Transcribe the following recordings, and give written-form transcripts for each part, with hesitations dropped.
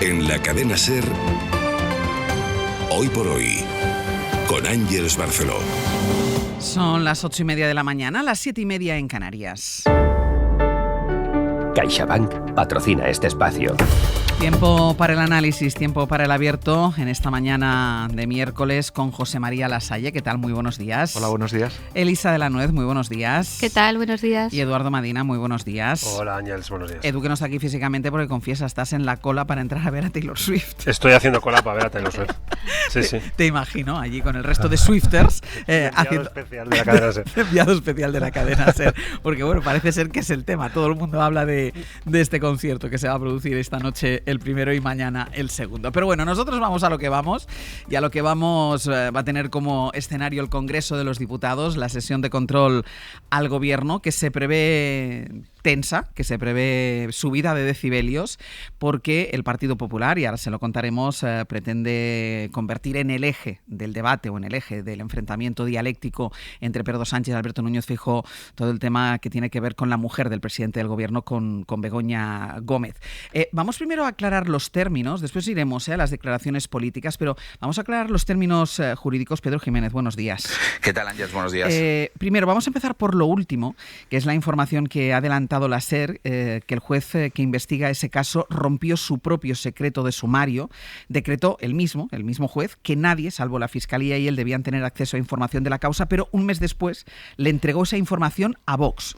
En la cadena SER, Hoy por Hoy, con Ángeles Barceló. Son las 8:30 de la mañana, las 7:30 en Canarias. CaixaBank patrocina este espacio. Tiempo para el análisis, tiempo para el abierto en esta mañana de miércoles con José María Lasalle. ¿Qué tal? Muy buenos días. Hola, buenos días. Elisa de la Nuez, muy buenos días. ¿Qué tal? Buenos días. Y Eduardo Madina, muy buenos días. Hola, Ángeles, buenos días. Edu, que no está aquí físicamente porque confiesa, estás en la cola para entrar a ver a Taylor Swift. Estoy haciendo cola para ver a Taylor Swift. Sí. Te imagino allí con el resto de Swifters Enviado especial de la cadena SER. Enviado especial de la cadena SER. Porque bueno, parece ser que es el tema. Todo el mundo habla de este concierto que se va a producir esta noche el primero y mañana el segundo. Pero bueno, nosotros vamos a lo que vamos, y a lo que vamos va a tener como escenario el Congreso de los Diputados, la sesión de control al gobierno, que se prevé tensa, que se prevé subida de decibelios, porque el Partido Popular, y ahora se lo contaremos, pretende convertir en el eje del debate o en el eje del enfrentamiento dialéctico entre Pedro Sánchez y Alberto Núñez Feijóo todo el tema que tiene que ver con la mujer del presidente del gobierno, con Begoña Gómez. Vamos primero a aclarar los términos, después iremos a las declaraciones políticas, pero vamos a aclarar los términos jurídicos. Pedro Jiménez, buenos días. ¿Qué tal, Ángeles? Buenos días. Primero, vamos a empezar por lo último, que es la información que ha adelantado la SER, que el juez que investiga ese caso rompió su propio secreto de sumario, decretó el mismo juez que nadie, salvo la Fiscalía y él, debían tener acceso a información de la causa, pero un mes después le entregó esa información a Vox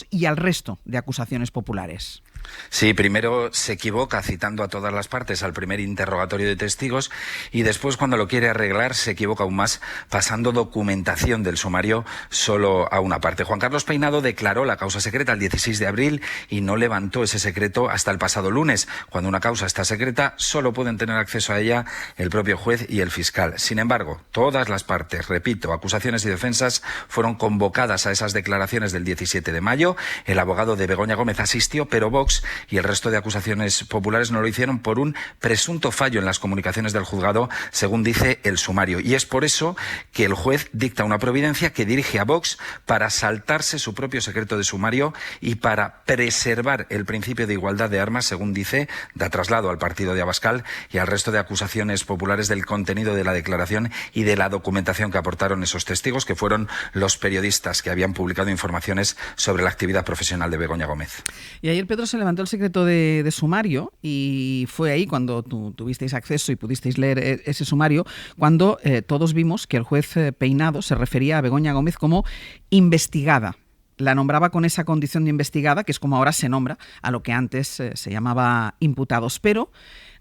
y al resto de acusaciones populares. Sí, primero se equivoca citando a todas las partes al primer interrogatorio de testigos y después, cuando lo quiere arreglar, se equivoca aún más pasando documentación del sumario solo a una parte. Juan Carlos Peinado declaró la causa secreta el 16 de abril y no levantó ese secreto hasta el pasado lunes. Cuando una causa está secreta, solo pueden tener acceso a ella el propio juez y el fiscal. Sin embargo, todas las partes, repito, acusaciones y defensas, fueron convocadas a esas declaraciones del 17 de mayo. El abogado de Begoña Gómez asistió, pero Vox y el resto de acusaciones populares no lo hicieron por un presunto fallo en las comunicaciones del juzgado, según dice el sumario. Y es por eso que el juez dicta una providencia que dirige a Vox para saltarse su propio secreto de sumario y para preservar el principio de igualdad de armas, según dice, da traslado al partido de Abascal y al resto de acusaciones populares del contenido de la declaración y de la documentación que aportaron esos testigos, que fueron los periodistas que habían publicado informaciones sobre la actividad profesional de Begoña Gómez. Y ayer, Pedro, se levantó el secreto de sumario, y fue ahí cuando tuvisteis acceso y pudisteis leer ese sumario, cuando todos vimos que el juez Peinado se refería a Begoña Gómez como investigada. La nombraba con esa condición de investigada, que es como ahora se nombra a lo que antes se llamaba imputados, pero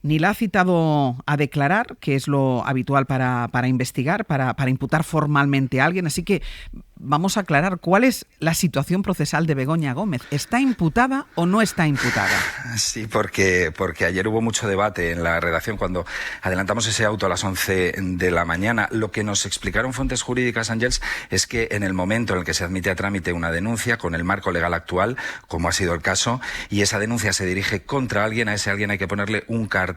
ni la ha citado a declarar, que es lo habitual para investigar, para imputar formalmente a alguien. Así que vamos a aclarar cuál es la situación procesal de Begoña Gómez. ¿Está imputada o no está imputada? Sí, porque ayer hubo mucho debate en la redacción cuando adelantamos ese auto a las 11 de la mañana. Lo que nos explicaron fuentes jurídicas, Ángeles, es que en el momento en el que se admite a trámite una denuncia con el marco legal actual, como ha sido el caso, y esa denuncia se dirige contra alguien, a ese alguien hay que ponerle un cartel,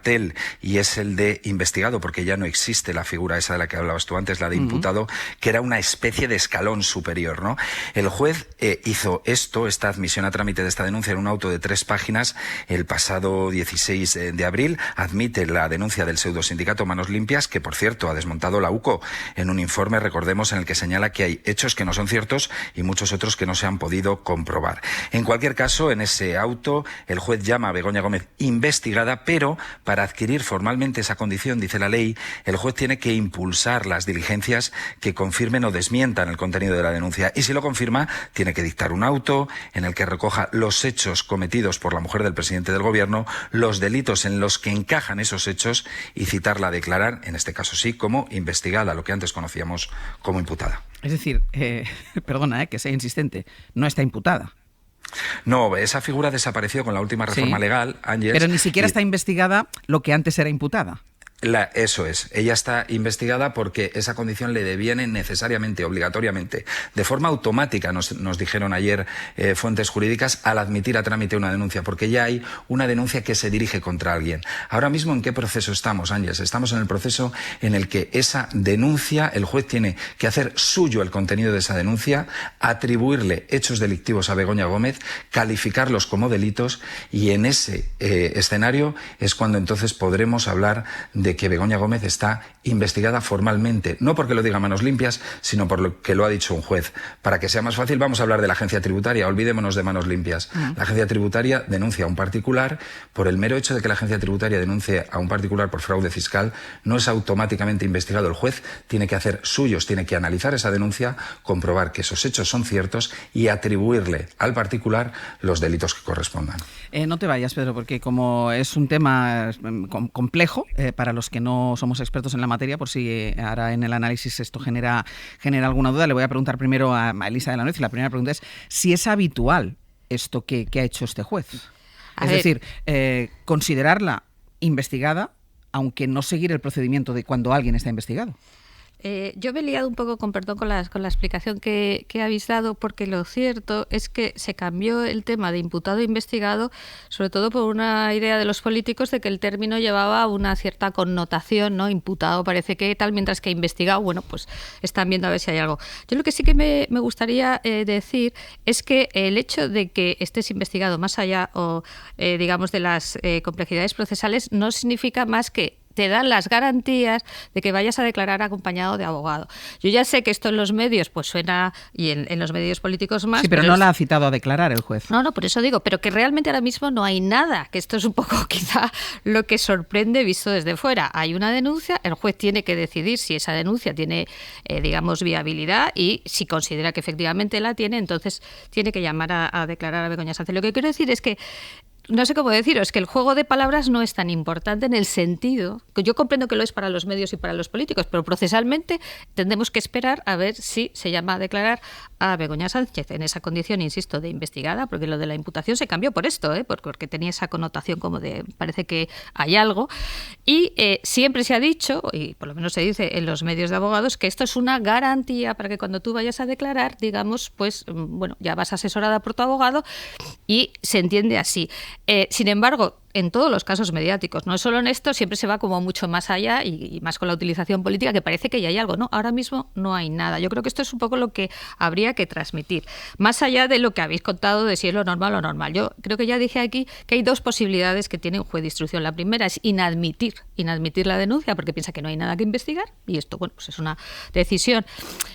y es el de investigado, porque ya no existe la figura esa de la que hablabas tú antes, la de imputado, que era una especie de escalón superior, ¿no? El juez hizo esta admisión a trámite de esta denuncia en un auto de 3 páginas el pasado 16 de abril. Admite la denuncia del pseudosindicato Manos Limpias, que por cierto ha desmontado la UCO en un informe, recordemos, en el que señala que hay hechos que no son ciertos y muchos otros que no se han podido comprobar. En cualquier caso, en ese auto el juez llama a Begoña Gómez investigada, pero para adquirir formalmente esa condición, dice la ley, el juez tiene que impulsar las diligencias que confirmen o desmientan el contenido de la denuncia, y si lo confirma, tiene que dictar un auto en el que recoja los hechos cometidos por la mujer del presidente del gobierno, los delitos en los que encajan esos hechos, y citarla a declarar, en este caso sí, como investigada, lo que antes conocíamos como imputada. Es decir, perdona que sea insistente, no está imputada. No, esa figura desapareció con la última reforma legal, Ángeles. Pero ni siquiera está investigada lo que antes era imputada. Eso es. Ella está investigada porque esa condición le deviene necesariamente, obligatoriamente, de forma automática, nos dijeron ayer fuentes jurídicas, al admitir a trámite una denuncia, porque ya hay una denuncia que se dirige contra alguien. Ahora mismo, ¿en qué proceso estamos, Ángeles? Estamos en el proceso en el que esa denuncia, el juez tiene que hacer suyo el contenido de esa denuncia, atribuirle hechos delictivos a Begoña Gómez, calificarlos como delitos, y en ese escenario es cuando entonces podremos hablar de que Begoña Gómez está investigada formalmente, no porque lo diga Manos Limpias, sino por lo que lo ha dicho un juez. Para que sea más fácil, vamos a hablar de la agencia tributaria, olvidémonos de Manos Limpias. La agencia tributaria denuncia a un particular. Por el mero hecho de que la agencia tributaria denuncie a un particular por fraude fiscal, no es automáticamente investigado. El juez tiene que hacer suyos, tiene que analizar esa denuncia, comprobar que esos hechos son ciertos y atribuirle al particular los delitos que correspondan. No te vayas, Pedro, porque como es un tema complejo, para los que no somos expertos en la materia, por si ahora en el análisis esto genera alguna duda, le voy a preguntar primero a Elisa de la Nuez, y la primera pregunta es si es habitual esto que ha hecho este juez. Es decir, considerarla investigada, aunque no seguir el procedimiento de cuando alguien está investigado. Yo me he liado un poco, con perdón, con la explicación que habéis dado, porque lo cierto es que se cambió el tema de imputado e investigado, sobre todo por una idea de los políticos de que el término llevaba una cierta connotación, ¿no? Imputado parece que tal, mientras que investigado, bueno, pues están viendo a ver si hay algo. Yo lo que sí que me gustaría decir es que el hecho de que estés investigado más allá, o digamos, de las complejidades procesales, no significa más que te dan las garantías de que vayas a declarar acompañado de abogado. Yo ya sé que esto en los medios pues suena, y en los medios políticos más... Sí, pero no la ha citado a declarar el juez. No, por eso digo, pero que realmente ahora mismo no hay nada, que esto es un poco quizá lo que sorprende visto desde fuera. Hay una denuncia, el juez tiene que decidir si esa denuncia tiene, digamos, viabilidad, y si considera que efectivamente la tiene, entonces tiene que llamar a declarar a Begoña Sánchez. Lo que quiero decir es que no sé cómo deciros, que el juego de palabras no es tan importante en el sentido, que yo comprendo que lo es para los medios y para los políticos, pero procesalmente tendremos que esperar a ver si se llama a declarar a Begoña Sánchez en esa condición, insisto, de investigada, porque lo de la imputación se cambió por esto, porque tenía esa connotación como de parece que hay algo, y siempre se ha dicho, y por lo menos se dice en los medios de abogados, que esto es una garantía para que cuando tú vayas a declarar, digamos, pues bueno, ya vas asesorada por tu abogado, y se entiende así. Sin embargo, en todos los casos mediáticos, no solo en esto, siempre se va como mucho más allá y más con la utilización política, que parece que ya hay algo. No, ahora mismo no hay nada. Yo creo que esto es un poco lo que habría que transmitir, más allá de lo que habéis contado de si es lo normal o normal. Yo creo que ya dije aquí que hay dos posibilidades que tiene un juez de instrucción. La primera es inadmitir la denuncia porque piensa que no hay nada que investigar, y esto, bueno, pues es una decisión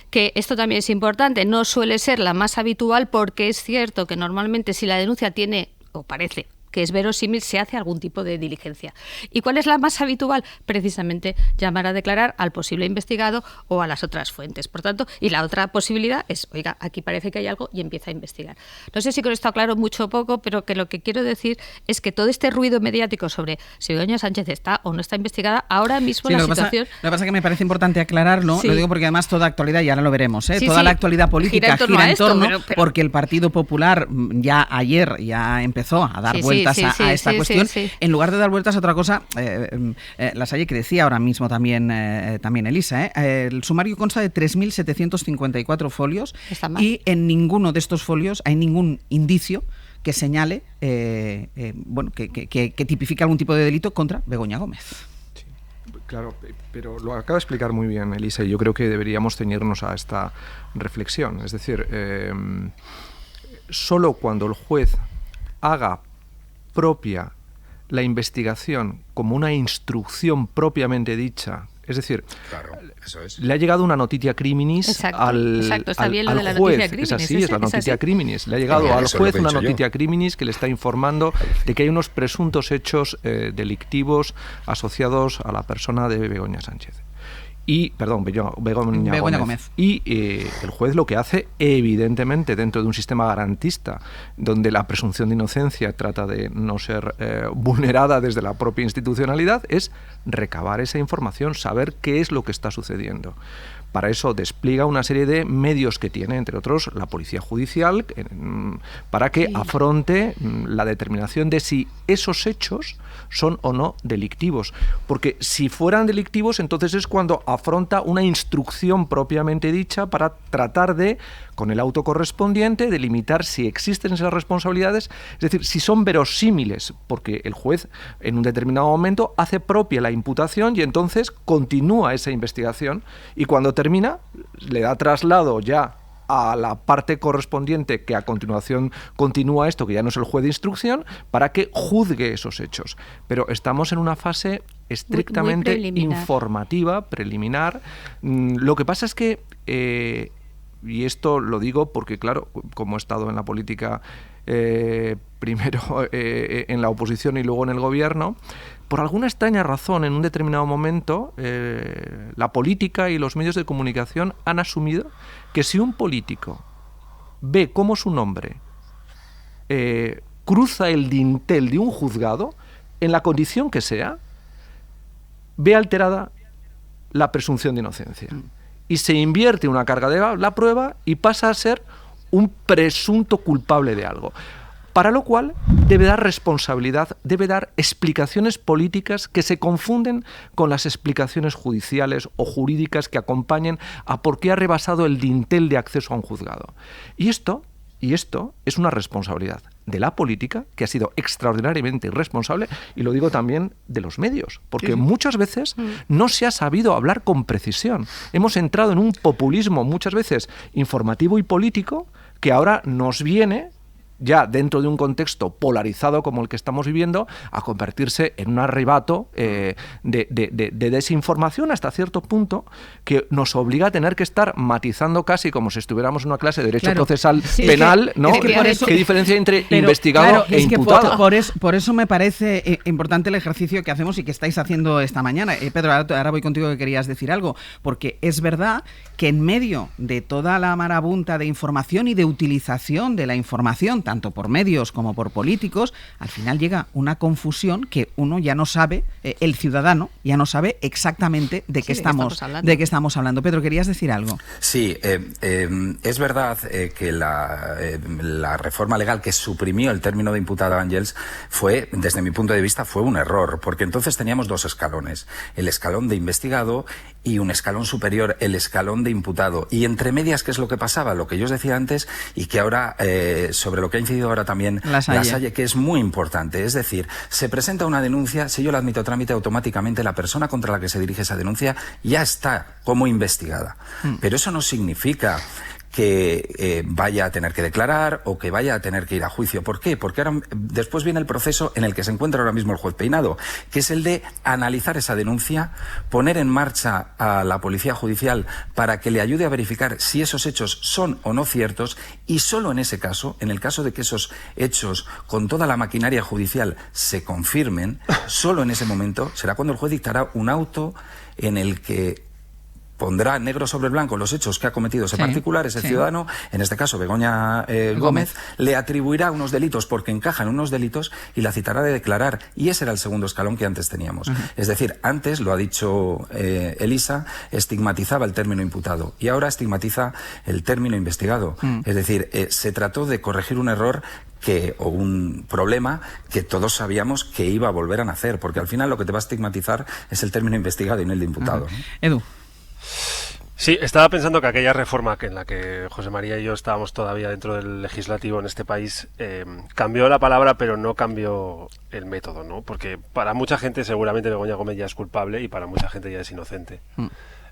que, esto también es importante, no suele ser la más habitual, porque es cierto que normalmente si la denuncia tiene, o parece que es verosímil, se hace algún tipo de diligencia. ¿Y cuál es la más habitual? Precisamente llamar a declarar al posible investigado o a las otras fuentes. Por tanto, y la otra posibilidad es, oiga, aquí parece que hay algo, y empieza a investigar. No sé si con esto aclaro mucho o poco, pero que lo que quiero decir es que todo este ruido mediático sobre si Begoña Sánchez está o no está investigada, ahora mismo, sí, la situación... Lo que pasa es que me parece importante aclararlo, sí. Lo digo porque además toda actualidad, y ahora lo veremos, sí, toda la actualidad política gira en torno, pero... porque el Partido Popular ya ayer ya empezó a dar vueltas a esta cuestión. En lugar de dar vueltas a otra cosa, Lasalle, que decía ahora mismo también Elisa, el sumario consta de 3.754 folios, y en ninguno de estos folios hay ningún indicio que señale, bueno, que tipifique algún tipo de delito contra Begoña Gómez. Sí, claro, pero lo acaba de explicar muy bien Elisa, y yo creo que deberíamos ceñirnos a esta reflexión. Es decir, solo cuando el juez haga propia la investigación como una instrucción propiamente dicha, es decir, claro, eso es. Le ha llegado una notitia criminis al juez, es así, es la notitia criminis, le ha llegado al juez una notitia criminis que le está informando de que hay unos presuntos hechos delictivos asociados a la persona de Begoña Sánchez. Y, perdón, Begoña Gómez. Y el juez lo que hace, evidentemente, dentro de un sistema garantista, donde la presunción de inocencia trata de no ser vulnerada desde la propia institucionalidad, es recabar esa información, saber qué es lo que está sucediendo. para eso despliega una serie de medios que tiene, entre otros la Policía Judicial, para que afronte la determinación de si esos hechos son o no delictivos. Porque si fueran delictivos, entonces es cuando afronta una instrucción propiamente dicha para tratar de, con el auto correspondiente, delimitar si existen esas responsabilidades, es decir, si son verosímiles, porque el juez en un determinado momento hace propia la imputación y entonces continúa esa investigación, y cuando termina le da traslado ya a la parte correspondiente, que a continuación continúa esto, que ya no es el juez de instrucción, para que juzgue esos hechos. Pero estamos en una fase estrictamente informativa, preliminar. Lo que pasa es que, y esto lo digo porque, claro, como he estado en la política, primero en la oposición y luego en el gobierno, por alguna extraña razón, en un determinado momento, la política y los medios de comunicación han asumido que si un político ve cómo su nombre cruza el dintel de un juzgado, en la condición que sea, ve alterada la presunción de inocencia. Y se invierte una carga de la prueba y pasa a ser un presunto culpable de algo. Para lo cual debe dar responsabilidad, debe dar explicaciones políticas que se confunden con las explicaciones judiciales o jurídicas que acompañen a por qué ha rebasado el dintel de acceso a un juzgado. Y esto es una responsabilidad de la política, que ha sido extraordinariamente irresponsable, y lo digo también de los medios, porque muchas veces no se ha sabido hablar con precisión. Hemos entrado en un populismo muchas veces informativo y político que ahora nos viene, ya dentro de un contexto polarizado como el que estamos viviendo, a convertirse en un arrebato de desinformación hasta cierto punto, que nos obliga a tener que estar matizando casi como si estuviéramos en una clase de derecho procesal penal, ¿no? ¿Qué diferencia entre investigado e imputado? Por eso me parece importante el ejercicio que hacemos y que estáis haciendo esta mañana. Pedro, ahora voy contigo, que querías decir algo, porque es verdad que en medio de toda la marabunta de información y de utilización de la información, tanto por medios como por políticos, al final llega una confusión que uno ya no sabe, el ciudadano ya no sabe exactamente de qué estamos hablando. Pedro, ¿querías decir algo? Sí, es verdad que la reforma legal que suprimió el término de imputado, Ángels, fue, desde mi punto de vista, fue un error, porque entonces teníamos dos escalones, el escalón de investigado y un escalón superior, el escalón de imputado. Y entre medias, ¿qué es lo que pasaba? Lo que yo os decía antes y que ahora, sobre lo que ha incidido ahora también la Salle, que es muy importante. Es decir, se presenta una denuncia, si yo la admito a trámite, automáticamente la persona contra la que se dirige esa denuncia ya está como investigada. Pero eso no significa que vaya a tener que declarar o que vaya a tener que ir a juicio. ¿Por qué? Porque ahora después viene el proceso en el que se encuentra ahora mismo el juez Peinado, que es el de analizar esa denuncia, poner en marcha a la Policía Judicial para que le ayude a verificar si esos hechos son o no ciertos, y solo en ese caso, en el caso de que esos hechos con toda la maquinaria judicial se confirmen, solo en ese momento será cuando el juez dictará un auto en el que pondrá negro sobre blanco los hechos que ha cometido ese particular, ese ciudadano, en este caso Begoña Gómez, le atribuirá unos delitos porque encajan unos delitos y la citará de declarar. Y ese era el segundo escalón que antes teníamos. Es decir, antes, lo ha dicho Elisa, estigmatizaba el término imputado y ahora estigmatiza el término investigado. Es decir, se trató de corregir un error o un problema que todos sabíamos que iba a volver a nacer, porque al final lo que te va a estigmatizar es el término investigado y no el de imputado. Edu. Sí, estaba pensando que aquella reforma en la que José María y yo estábamos todavía dentro del legislativo en este país, cambió la palabra pero no cambió el método, ¿no? Porque para mucha gente seguramente Begoña Gómez ya es culpable y para mucha gente ya es inocente.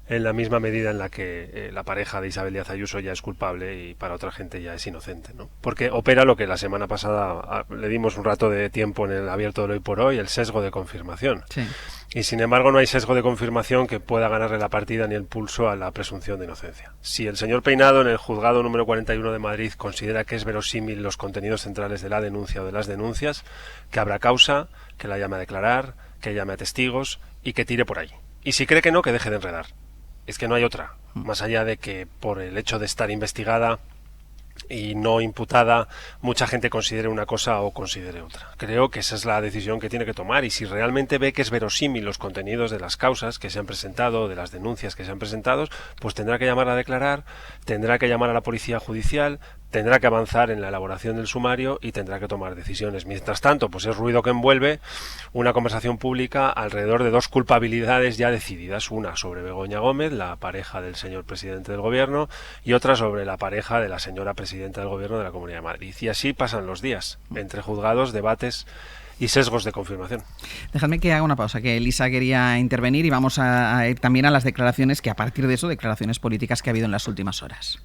En la misma medida en la que la pareja de Isabel Díaz Ayuso ya es culpable y para otra gente ya es inocente, ¿no? Porque opera lo que la semana pasada le dimos un rato de tiempo en el abierto de Hoy por Hoy, el sesgo de confirmación. Sí. Y sin embargo no hay sesgo de confirmación que pueda ganarle la partida ni el pulso a la presunción de inocencia. Si el señor Peinado en el juzgado número 41 de Madrid considera que es verosímil los contenidos centrales de la denuncia o de las denuncias, que abra causa, que la llame a declarar, que llame a testigos y que tire por ahí. Y si cree que no, que deje de enredar. Es que no hay otra, más allá de que por el hecho de estar investigada y no imputada, mucha gente considere una cosa o considere otra. Creo que esa es la decisión que tiene que tomar, y si realmente ve que es verosímil los contenidos de las causas que se han presentado, de las denuncias que se han presentado, pues tendrá que llamar a declarar, tendrá que llamar a la policía judicial, tendrá que avanzar en la elaboración del sumario y tendrá que tomar decisiones. Mientras tanto, pues es ruido que envuelve una conversación pública alrededor de dos culpabilidades ya decididas, una sobre Begoña Gómez, la pareja del señor presidente del gobierno, y otra sobre la pareja de la señora presidenta del gobierno de la Comunidad de Madrid. Y así pasan los días, entre juzgados, debates y sesgos de confirmación. Dejadme que haga una pausa, que Elisa quería intervenir, y vamos a ir también a las declaraciones, que a partir de eso, declaraciones políticas que ha habido en las últimas horas.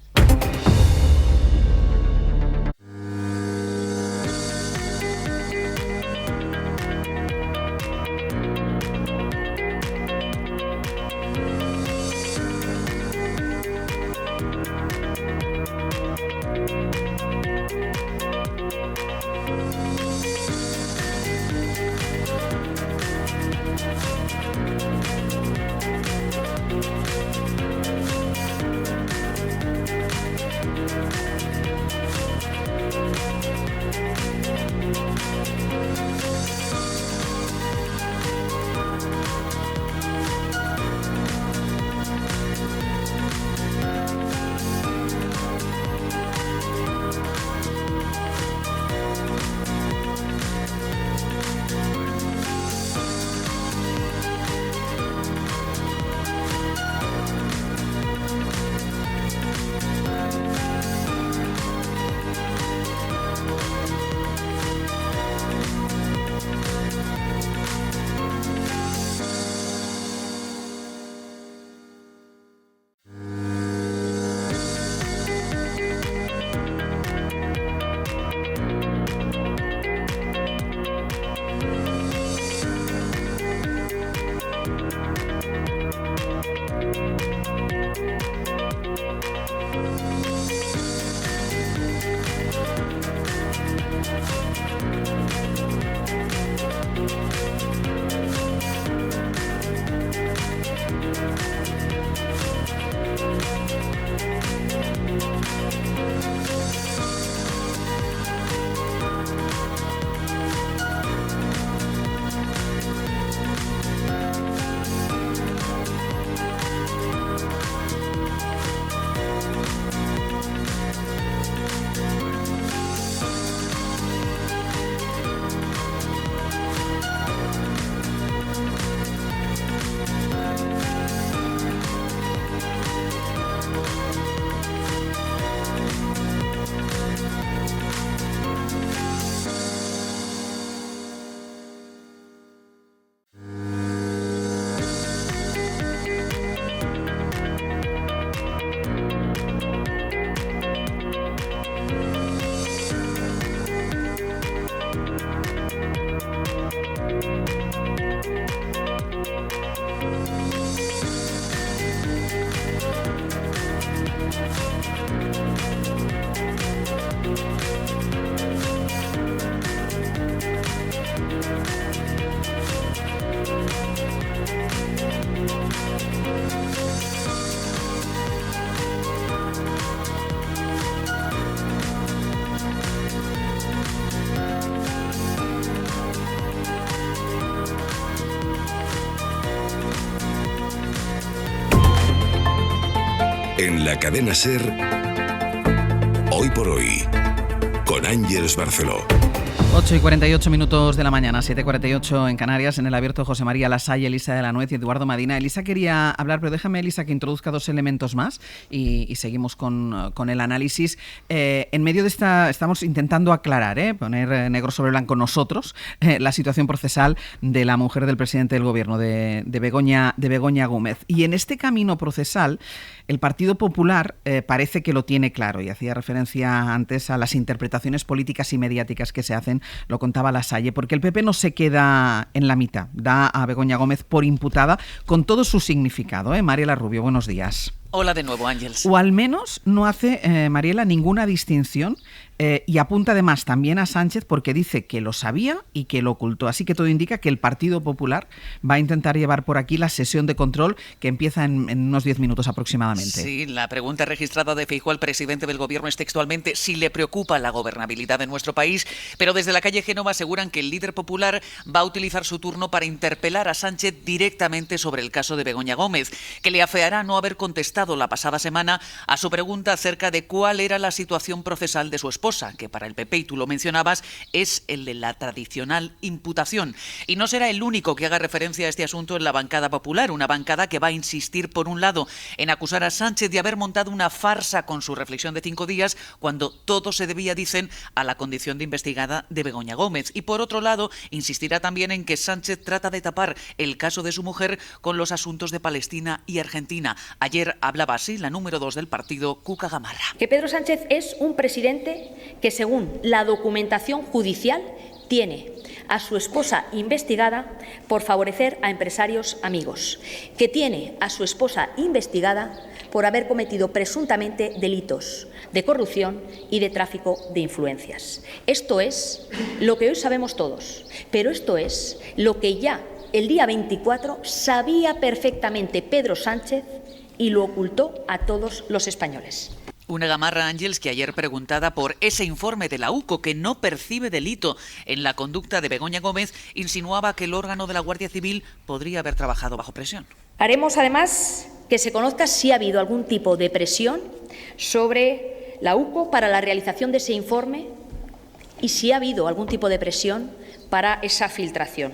En la cadena SER, Hoy por Hoy, con Ángeles Barceló. 8:48 de la mañana, 7:48 en Canarias, en el abierto José María Lasalle, Elisa de la Nuez y Eduardo Madina. Elisa quería hablar, pero déjame, Elisa, que introduzca dos elementos más y seguimos con el análisis. En medio de esta, estamos intentando aclarar, poner negro sobre blanco nosotros, la situación procesal de la mujer del presidente del gobierno, de Begoña Gómez. Y en este camino procesal, el Partido Popular parece que lo tiene claro, y hacía referencia antes a las interpretaciones políticas y mediáticas que se hacen, lo contaba Lasalle, porque el PP no se queda en la mitad, da a Begoña Gómez por imputada con todo su significado. Mariela Rubio, buenos días. Hola de nuevo, Ángeles. O al menos no hace, Mariela, ninguna distinción y apunta además también a Sánchez porque dice que lo sabía y que lo ocultó. Así que todo indica que el Partido Popular va a intentar llevar por aquí la sesión de control que empieza en unos 10 minutos aproximadamente. Sí, la pregunta registrada de Feijóo al presidente del gobierno es textualmente si le preocupa la gobernabilidad de nuestro país, pero desde la calle Génova aseguran que el líder popular va a utilizar su turno para interpelar a Sánchez directamente sobre el caso de Begoña Gómez, que le afeará no haber contestado la pasada semana a su pregunta acerca de cuál era la situación procesal de su esposa, que para el PP, y tú lo mencionabas, es el de la tradicional imputación. Y no será el único que haga referencia a este asunto en la bancada popular, una bancada que va a insistir, por un lado, en acusar a Sánchez de haber montado una farsa con su reflexión de 5 días, cuando todo se debía, dicen, a la condición de investigada de Begoña Gómez. Y por otro lado, insistirá también en que Sánchez trata de tapar el caso de su mujer con los asuntos de Palestina y Argentina. Ayer hablaba así la número 2 del partido, Cuca Gamarra. Que Pedro Sánchez es un presidente que, según la documentación judicial, tiene a su esposa investigada por favorecer a empresarios amigos, que tiene a su esposa investigada por haber cometido presuntamente delitos de corrupción y de tráfico de influencias. Esto es lo que hoy sabemos todos, pero esto es lo que ya el día 24 sabía perfectamente Pedro Sánchez y lo ocultó a todos los españoles. Una Gamarra, Ángeles, que ayer, preguntada por ese informe de la UCO que no percibe delito en la conducta de Begoña Gómez, insinuaba que el órgano de la Guardia Civil podría haber trabajado bajo presión. Haremos además que se conozca si ha habido algún tipo de presión sobre la UCO para la realización de ese informe y si ha habido algún tipo de presión para esa filtración.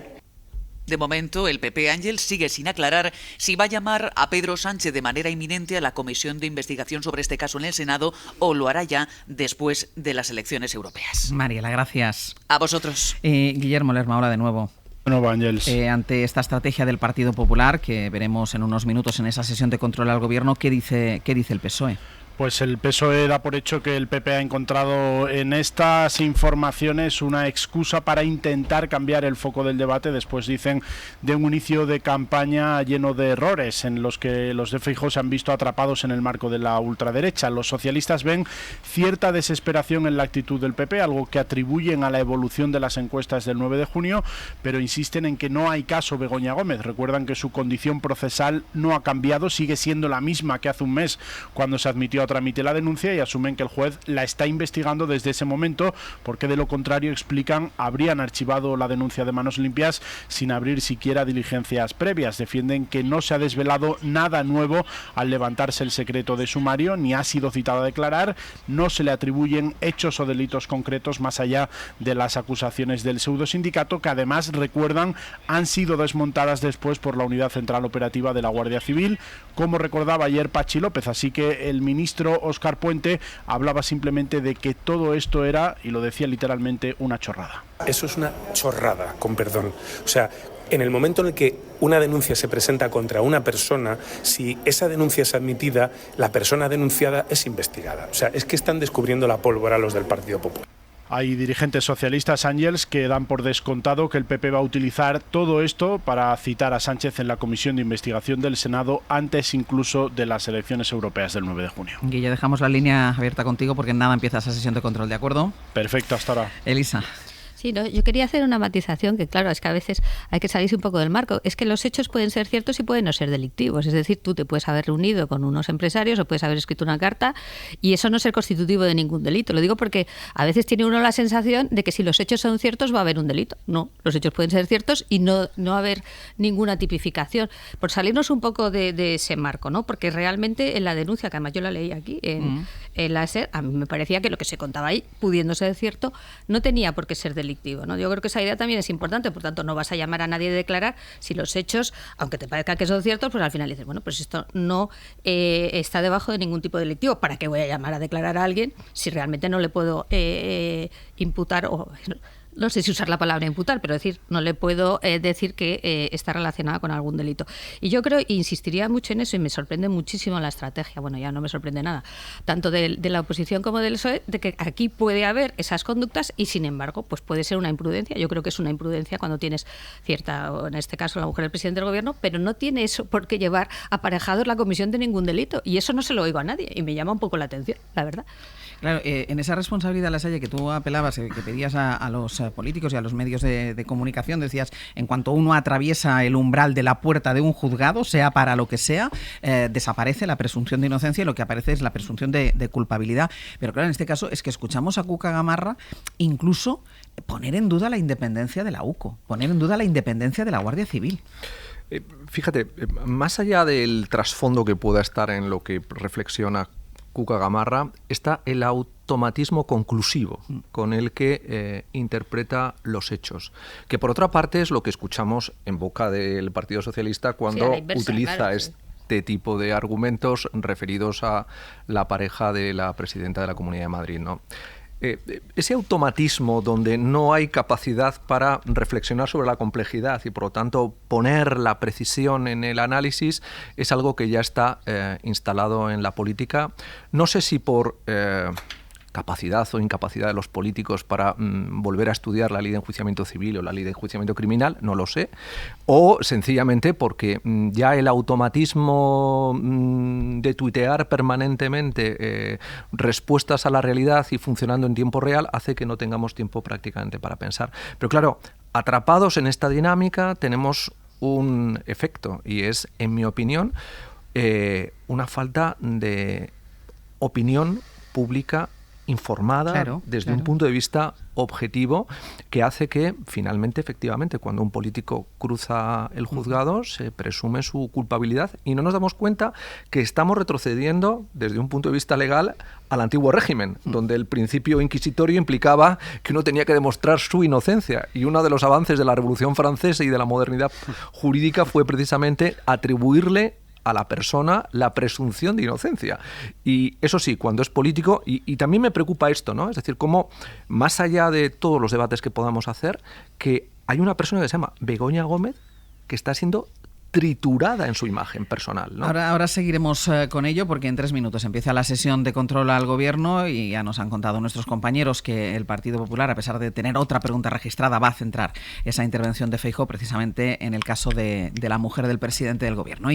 De momento, el PP, Ángel, sigue sin aclarar si va a llamar a Pedro Sánchez de manera inminente a la comisión de investigación sobre este caso en el Senado o lo hará ya después de las elecciones europeas. Mariela, gracias. A vosotros. Guillermo Lerma, hola de nuevo. Bueno, Ángeles. Ante esta estrategia del Partido Popular, que veremos en unos minutos en esa sesión de control al gobierno, ¿qué dice el PSOE? Pues el PSOE da por hecho que el PP ha encontrado en estas informaciones una excusa para intentar cambiar el foco del debate después, dicen, de un inicio de campaña lleno de errores en los que los de Feijóo se han visto atrapados en el marco de la ultraderecha. Los socialistas ven cierta desesperación en la actitud del PP, algo que atribuyen a la evolución de las encuestas del 9 de junio, pero insisten en que no hay caso Begoña Gómez. Recuerdan que su condición procesal no ha cambiado, sigue siendo la misma que hace un mes cuando se admitió a trámite la denuncia y asumen que el juez la está investigando desde ese momento porque de lo contrario, explican, habrían archivado la denuncia de manos limpias sin abrir siquiera diligencias previas. Defienden que no se ha desvelado nada nuevo al levantarse el secreto de sumario, ni ha sido citado a declarar, no se le atribuyen hechos o delitos concretos más allá de las acusaciones del pseudosindicato, que además, recuerdan, han sido desmontadas después por la Unidad Central Operativa de la Guardia Civil, como recordaba ayer Pachi López. Así que el ministro Óscar Puente hablaba simplemente de que todo esto era, y lo decía literalmente, una chorrada. Eso es una chorrada, con perdón. O sea, en el momento en el que una denuncia se presenta contra una persona, si esa denuncia es admitida, la persona denunciada es investigada. O sea, es que están descubriendo la pólvora los del Partido Popular. Hay dirigentes socialistas, Ángeles, que dan por descontado que el PP va a utilizar todo esto para citar a Sánchez en la comisión de investigación del Senado antes incluso de las elecciones europeas del 9 de junio. Guille, dejamos la línea abierta contigo porque en nada empieza esa sesión de control, ¿de acuerdo? Perfecto, hasta ahora. Elisa. Sí, no, yo quería hacer una matización que, claro, es que a veces hay que salirse un poco del marco. Es que los hechos pueden ser ciertos y pueden no ser delictivos. Es decir, tú te puedes haber reunido con unos empresarios o puedes haber escrito una carta y eso no es constitutivo de ningún delito. Lo digo porque a veces tiene uno la sensación de que si los hechos son ciertos va a haber un delito. No, los hechos pueden ser ciertos y no haber ninguna tipificación. Por salirnos un poco de ese marco, ¿no? Porque realmente en la denuncia, que además yo la leí aquí, en la SER, a mí me parecía que lo que se contaba ahí, pudiendo ser cierto, no tenía por qué ser delictivo, ¿no? Yo creo que esa idea también es importante, por tanto no vas a llamar a nadie a declarar si los hechos, aunque te parezca que son ciertos, pues al final dices, bueno, pues esto no está debajo de ningún tipo de delictivo. ¿Para qué voy a llamar a declarar a alguien si realmente no le puedo imputar o no sé si usar la palabra imputar, pero decir, no le puedo decir que está relacionada con algún delito. Y yo creo, insistiría mucho en eso, y me sorprende muchísimo la estrategia, bueno, ya no me sorprende nada, tanto de la oposición como del PSOE, de que aquí puede haber esas conductas y, sin embargo, pues puede ser una imprudencia. Yo creo que es una imprudencia cuando tienes cierta, o en este caso la mujer del presidente del gobierno, pero no tiene eso por qué llevar aparejado la comisión de ningún delito. Y eso no se lo oigo a nadie, y me llama un poco la atención, la verdad. Claro, en esa responsabilidad, Lasalle, que tú apelabas, que pedías a los políticos y a los medios de comunicación, decías, en cuanto uno atraviesa el umbral de la puerta de un juzgado, sea para lo que sea, desaparece la presunción de inocencia y lo que aparece es la presunción de culpabilidad. Pero claro, en este caso es que escuchamos a Cuca Gamarra incluso poner en duda la independencia de la UCO, poner en duda la independencia de la Guardia Civil. Fíjate, más allá del trasfondo que pueda estar en lo que reflexiona Cuca Gamarra, está el automatismo conclusivo con el que interpreta los hechos, que por otra parte es lo que escuchamos en boca del Partido Socialista cuando utiliza este tipo de argumentos referidos a la pareja de la presidenta de la Comunidad de Madrid, ¿no? Ese automatismo donde no hay capacidad para reflexionar sobre la complejidad y por lo tanto poner la precisión en el análisis es algo que ya está instalado en la política. No sé si por capacidad o incapacidad de los políticos para volver a estudiar la ley de enjuiciamiento civil o la ley de enjuiciamiento criminal, no lo sé, o sencillamente porque ya el automatismo de tuitear permanentemente respuestas a la realidad y funcionando en tiempo real hace que no tengamos tiempo prácticamente para pensar. Pero claro, atrapados en esta dinámica tenemos un efecto y es, en mi opinión, una falta de opinión pública informada desde un punto de vista objetivo que hace que finalmente, efectivamente, cuando un político cruza el juzgado se presume su culpabilidad y no nos damos cuenta que estamos retrocediendo desde un punto de vista legal al antiguo régimen, donde el principio inquisitorio implicaba que uno tenía que demostrar su inocencia y uno de los avances de la Revolución Francesa y de la modernidad jurídica fue precisamente atribuirle a la persona la presunción de inocencia. Y eso sí, cuando es político, y también me preocupa esto, ¿no? Es decir, cómo, más allá de todos los debates que podamos hacer, que hay una persona que se llama Begoña Gómez que está siendo triturada en su imagen personal, ¿no? Ahora seguiremos con ello porque en 3 minutos empieza la sesión de control al gobierno y ya nos han contado nuestros compañeros que el Partido Popular, a pesar de tener otra pregunta registrada, va a centrar esa intervención de Feijóo precisamente en el caso de la mujer del presidente del gobierno.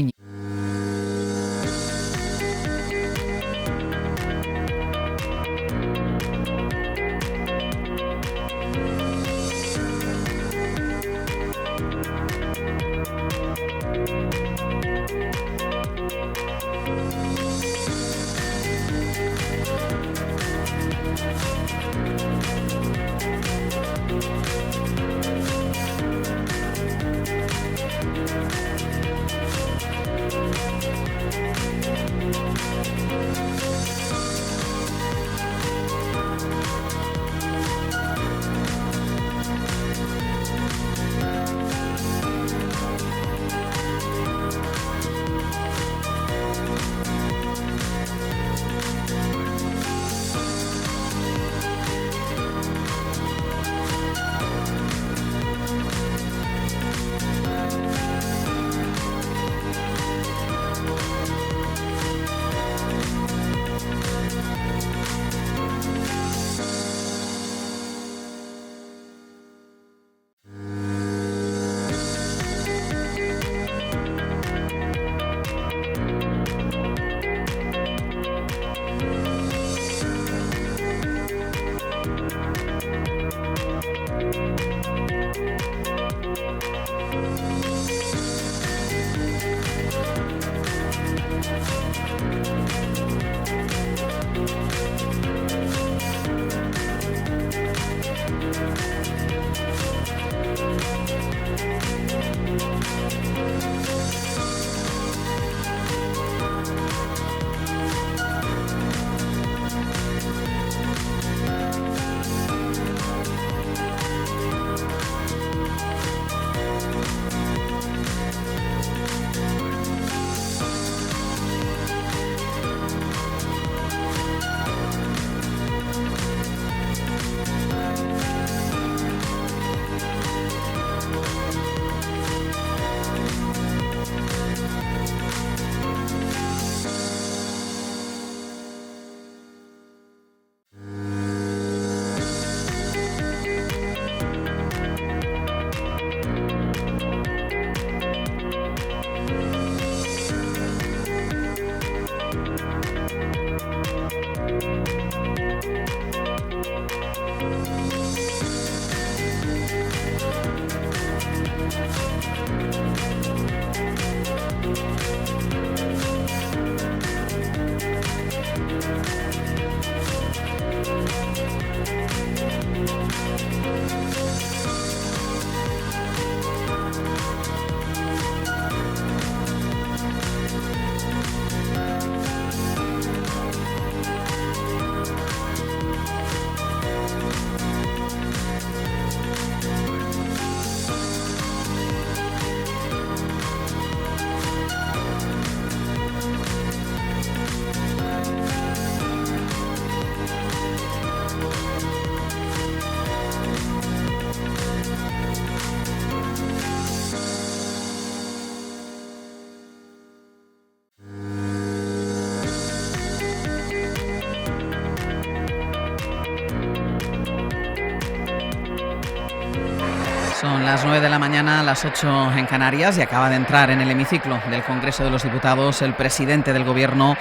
Las 9 de la mañana, las 8 en Canarias, y acaba de entrar en el hemiciclo del Congreso de los Diputados el presidente del Gobierno,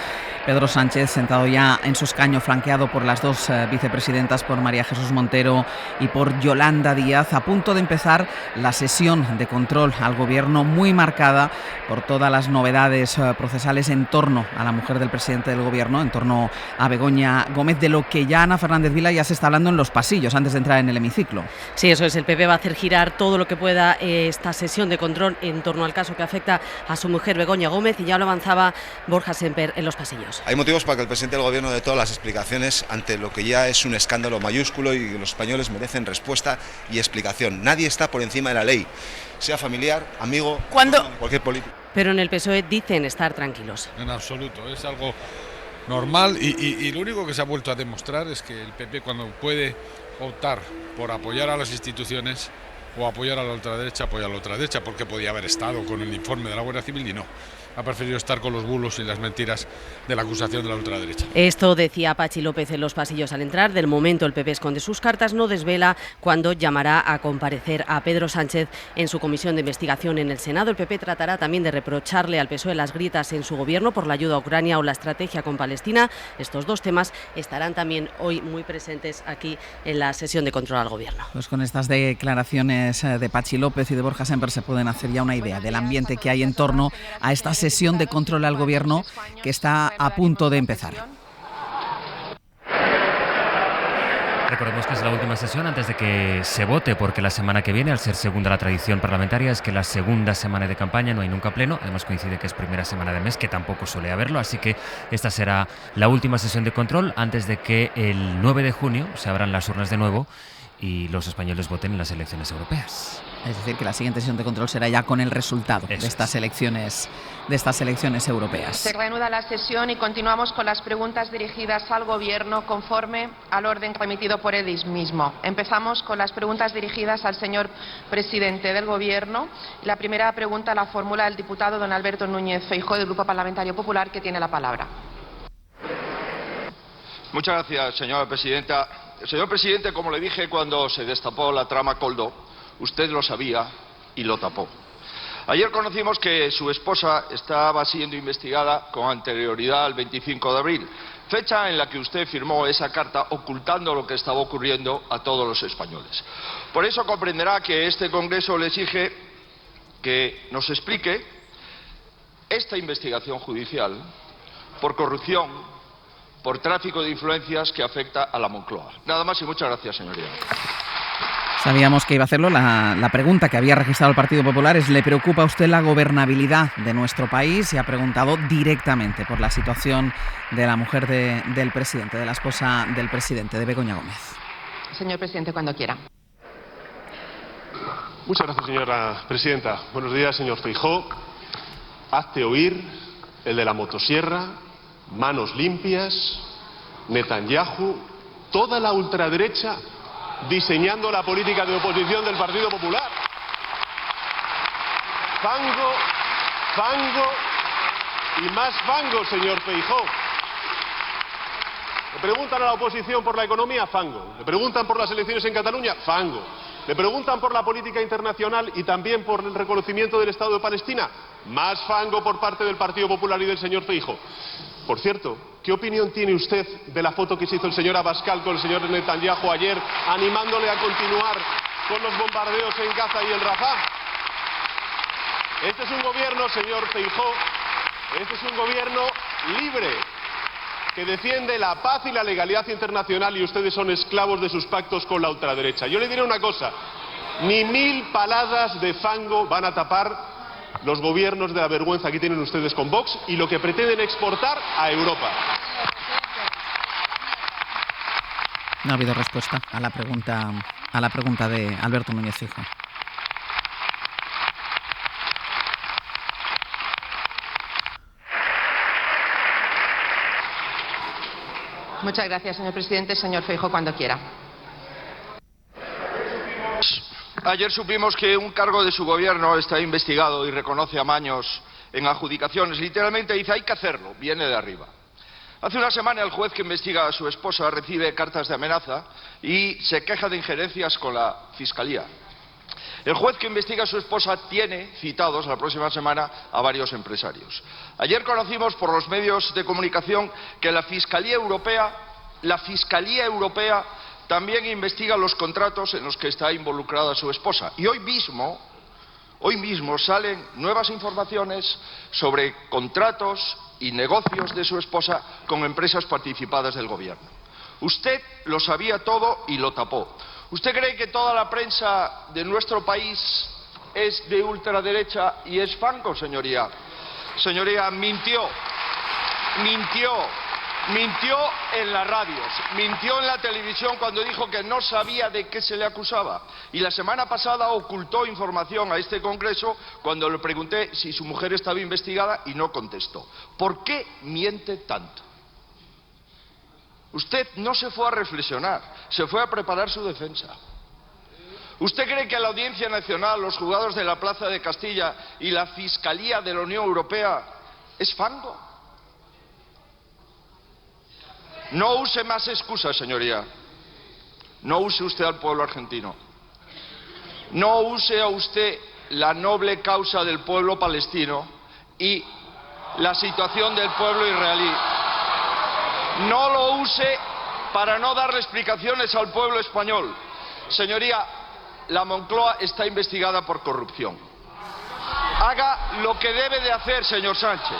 Pedro Sánchez, sentado ya en su escaño, flanqueado por las dos vicepresidentas, por María Jesús Montero y por Yolanda Díaz, a punto de empezar la sesión de control al Gobierno, muy marcada por todas las novedades procesales en torno a la mujer del presidente del Gobierno, en torno a Begoña Gómez, de lo que ya Ana Fernández Vila ya se está hablando en los pasillos antes de entrar en el hemiciclo. Sí, eso es. El PP va a hacer girar todo lo que pueda esta sesión de control en torno al caso que afecta a su mujer Begoña Gómez, y ya lo avanzaba Borja Semper en los pasillos. Hay motivos para que el presidente del Gobierno dé todas las explicaciones ante lo que ya es un escándalo mayúsculo, y los españoles merecen respuesta y explicación. Nadie está por encima de la ley, sea familiar, amigo, cualquier político. Pero en el PSOE dicen estar tranquilos. En absoluto, es algo normal y lo único que se ha vuelto a demostrar es que el PP, cuando puede optar por apoyar a las instituciones o apoyar a la ultraderecha, apoya a la ultraderecha, porque podía haber estado con el informe de la Guardia Civil y no. Ha preferido estar con los bulos y las mentiras de la acusación de la ultraderecha. Esto decía Patxi López en los pasillos al entrar. Del momento el PP esconde sus cartas, no desvela cuándo llamará a comparecer a Pedro Sánchez en su comisión de investigación en el Senado. El PP tratará también de reprocharle al PSOE las grietas en su gobierno por la ayuda a Ucrania o la estrategia con Palestina. Estos dos temas estarán también hoy muy presentes aquí en la sesión de control al Gobierno. Pues con estas declaraciones de Patxi López y de Borja Semper se pueden hacer ya una idea del ambiente que hay en torno a esta sesión de control al Gobierno que está a punto de empezar. Recordemos que es la última sesión antes de que se vote, porque la semana que viene, al ser segunda la tradición parlamentaria, es que la segunda semana de campaña no hay nunca pleno. Además coincide que es primera semana de mes, que tampoco suele haberlo, así que esta será la última sesión de control antes de que el 9 de junio se abran las urnas de nuevo y los españoles voten en las elecciones europeas. Es decir, que la siguiente sesión de control será ya con el resultado de estas elecciones europeas. Se reanuda la sesión y continuamos con las preguntas dirigidas al Gobierno conforme al orden remitido por él mismo. Empezamos con las preguntas dirigidas al señor presidente del Gobierno. La primera pregunta la formula el diputado don Alberto Núñez Feijóo, del Grupo Parlamentario Popular, que tiene la palabra. Muchas gracias, señora presidenta. Señor presidente, como le dije cuando se destapó la trama Coldo, usted lo sabía y lo tapó. Ayer conocimos que su esposa estaba siendo investigada con anterioridad al 25 de abril, fecha en la que usted firmó esa carta ocultando lo que estaba ocurriendo a todos los españoles. Por eso comprenderá que este Congreso le exige que nos explique esta investigación judicial por corrupción, por tráfico de influencias que afecta a la Moncloa. Nada más y muchas gracias, señoría. Sabíamos que iba a hacerlo. La pregunta que había registrado el Partido Popular es: ¿le preocupa a usted la gobernabilidad de nuestro país? Y ha preguntado directamente por la situación de la mujer del presidente, de la esposa del presidente, de Begoña Gómez. Señor presidente, cuando quiera. Muchas gracias, señora presidenta. Buenos días, señor Feijóo. Hazte oír, el de la motosierra, manos limpias, Netanyahu, toda la ultraderecha diseñando la política de oposición del Partido Popular. Fango, fango y más fango, señor Feijóo. Le preguntan a la oposición por la economía, fango. Le preguntan por las elecciones en Cataluña, fango. Le preguntan por la política internacional y también por el reconocimiento del Estado de Palestina, más fango por parte del Partido Popular y del señor Feijóo. Por cierto, ¿qué opinión tiene usted de la foto que se hizo el señor Abascal con el señor Netanyahu ayer, animándole a continuar con los bombardeos en Gaza y en Rafah? Este es un gobierno, señor Feijóo, este es un gobierno libre, que defiende la paz y la legalidad internacional, y ustedes son esclavos de sus pactos con la ultraderecha. Yo le diré una cosa: ni 1000 paladas de fango van a tapar los gobiernos de la vergüenza que tienen ustedes con Vox y lo que pretenden exportar a Europa. No ha habido respuesta a la pregunta de Alberto Núñez Feijóo. Muchas gracias, señor presidente. Señor Feijóo, cuando quiera. Ayer supimos que un cargo de su gobierno está investigado y reconoce amaños en adjudicaciones. Literalmente dice: hay que hacerlo, viene de arriba. Hace una semana el juez que investiga a su esposa recibe cartas de amenaza y se queja de injerencias con la Fiscalía. El juez que investiga a su esposa tiene citados la próxima semana a varios empresarios. Ayer conocimos por los medios de comunicación que la Fiscalía Europea también investiga los contratos en los que está involucrada su esposa. Y hoy mismo salen nuevas informaciones sobre contratos y negocios de su esposa con empresas participadas del gobierno. Usted lo sabía todo y lo tapó. ¿Usted cree que toda la prensa de nuestro país es de ultraderecha y es fango, señoría? Señoría, mintió en las radios, mintió en la televisión cuando dijo que no sabía de qué se le acusaba. Y la semana pasada ocultó información a este Congreso cuando le pregunté si su mujer estaba investigada y no contestó. ¿Por qué miente tanto? Usted no se fue a reflexionar, se fue a preparar su defensa. ¿Usted cree que la Audiencia Nacional, los juzgados de la Plaza de Castilla y la Fiscalía de la Unión Europea es fango? No use más excusas, señoría. No use usted al pueblo argentino. No use a usted la noble causa del pueblo palestino y la situación del pueblo israelí. No lo use para no darle explicaciones al pueblo español. Señoría, la Moncloa está investigada por corrupción. Haga lo que debe de hacer, señor Sánchez.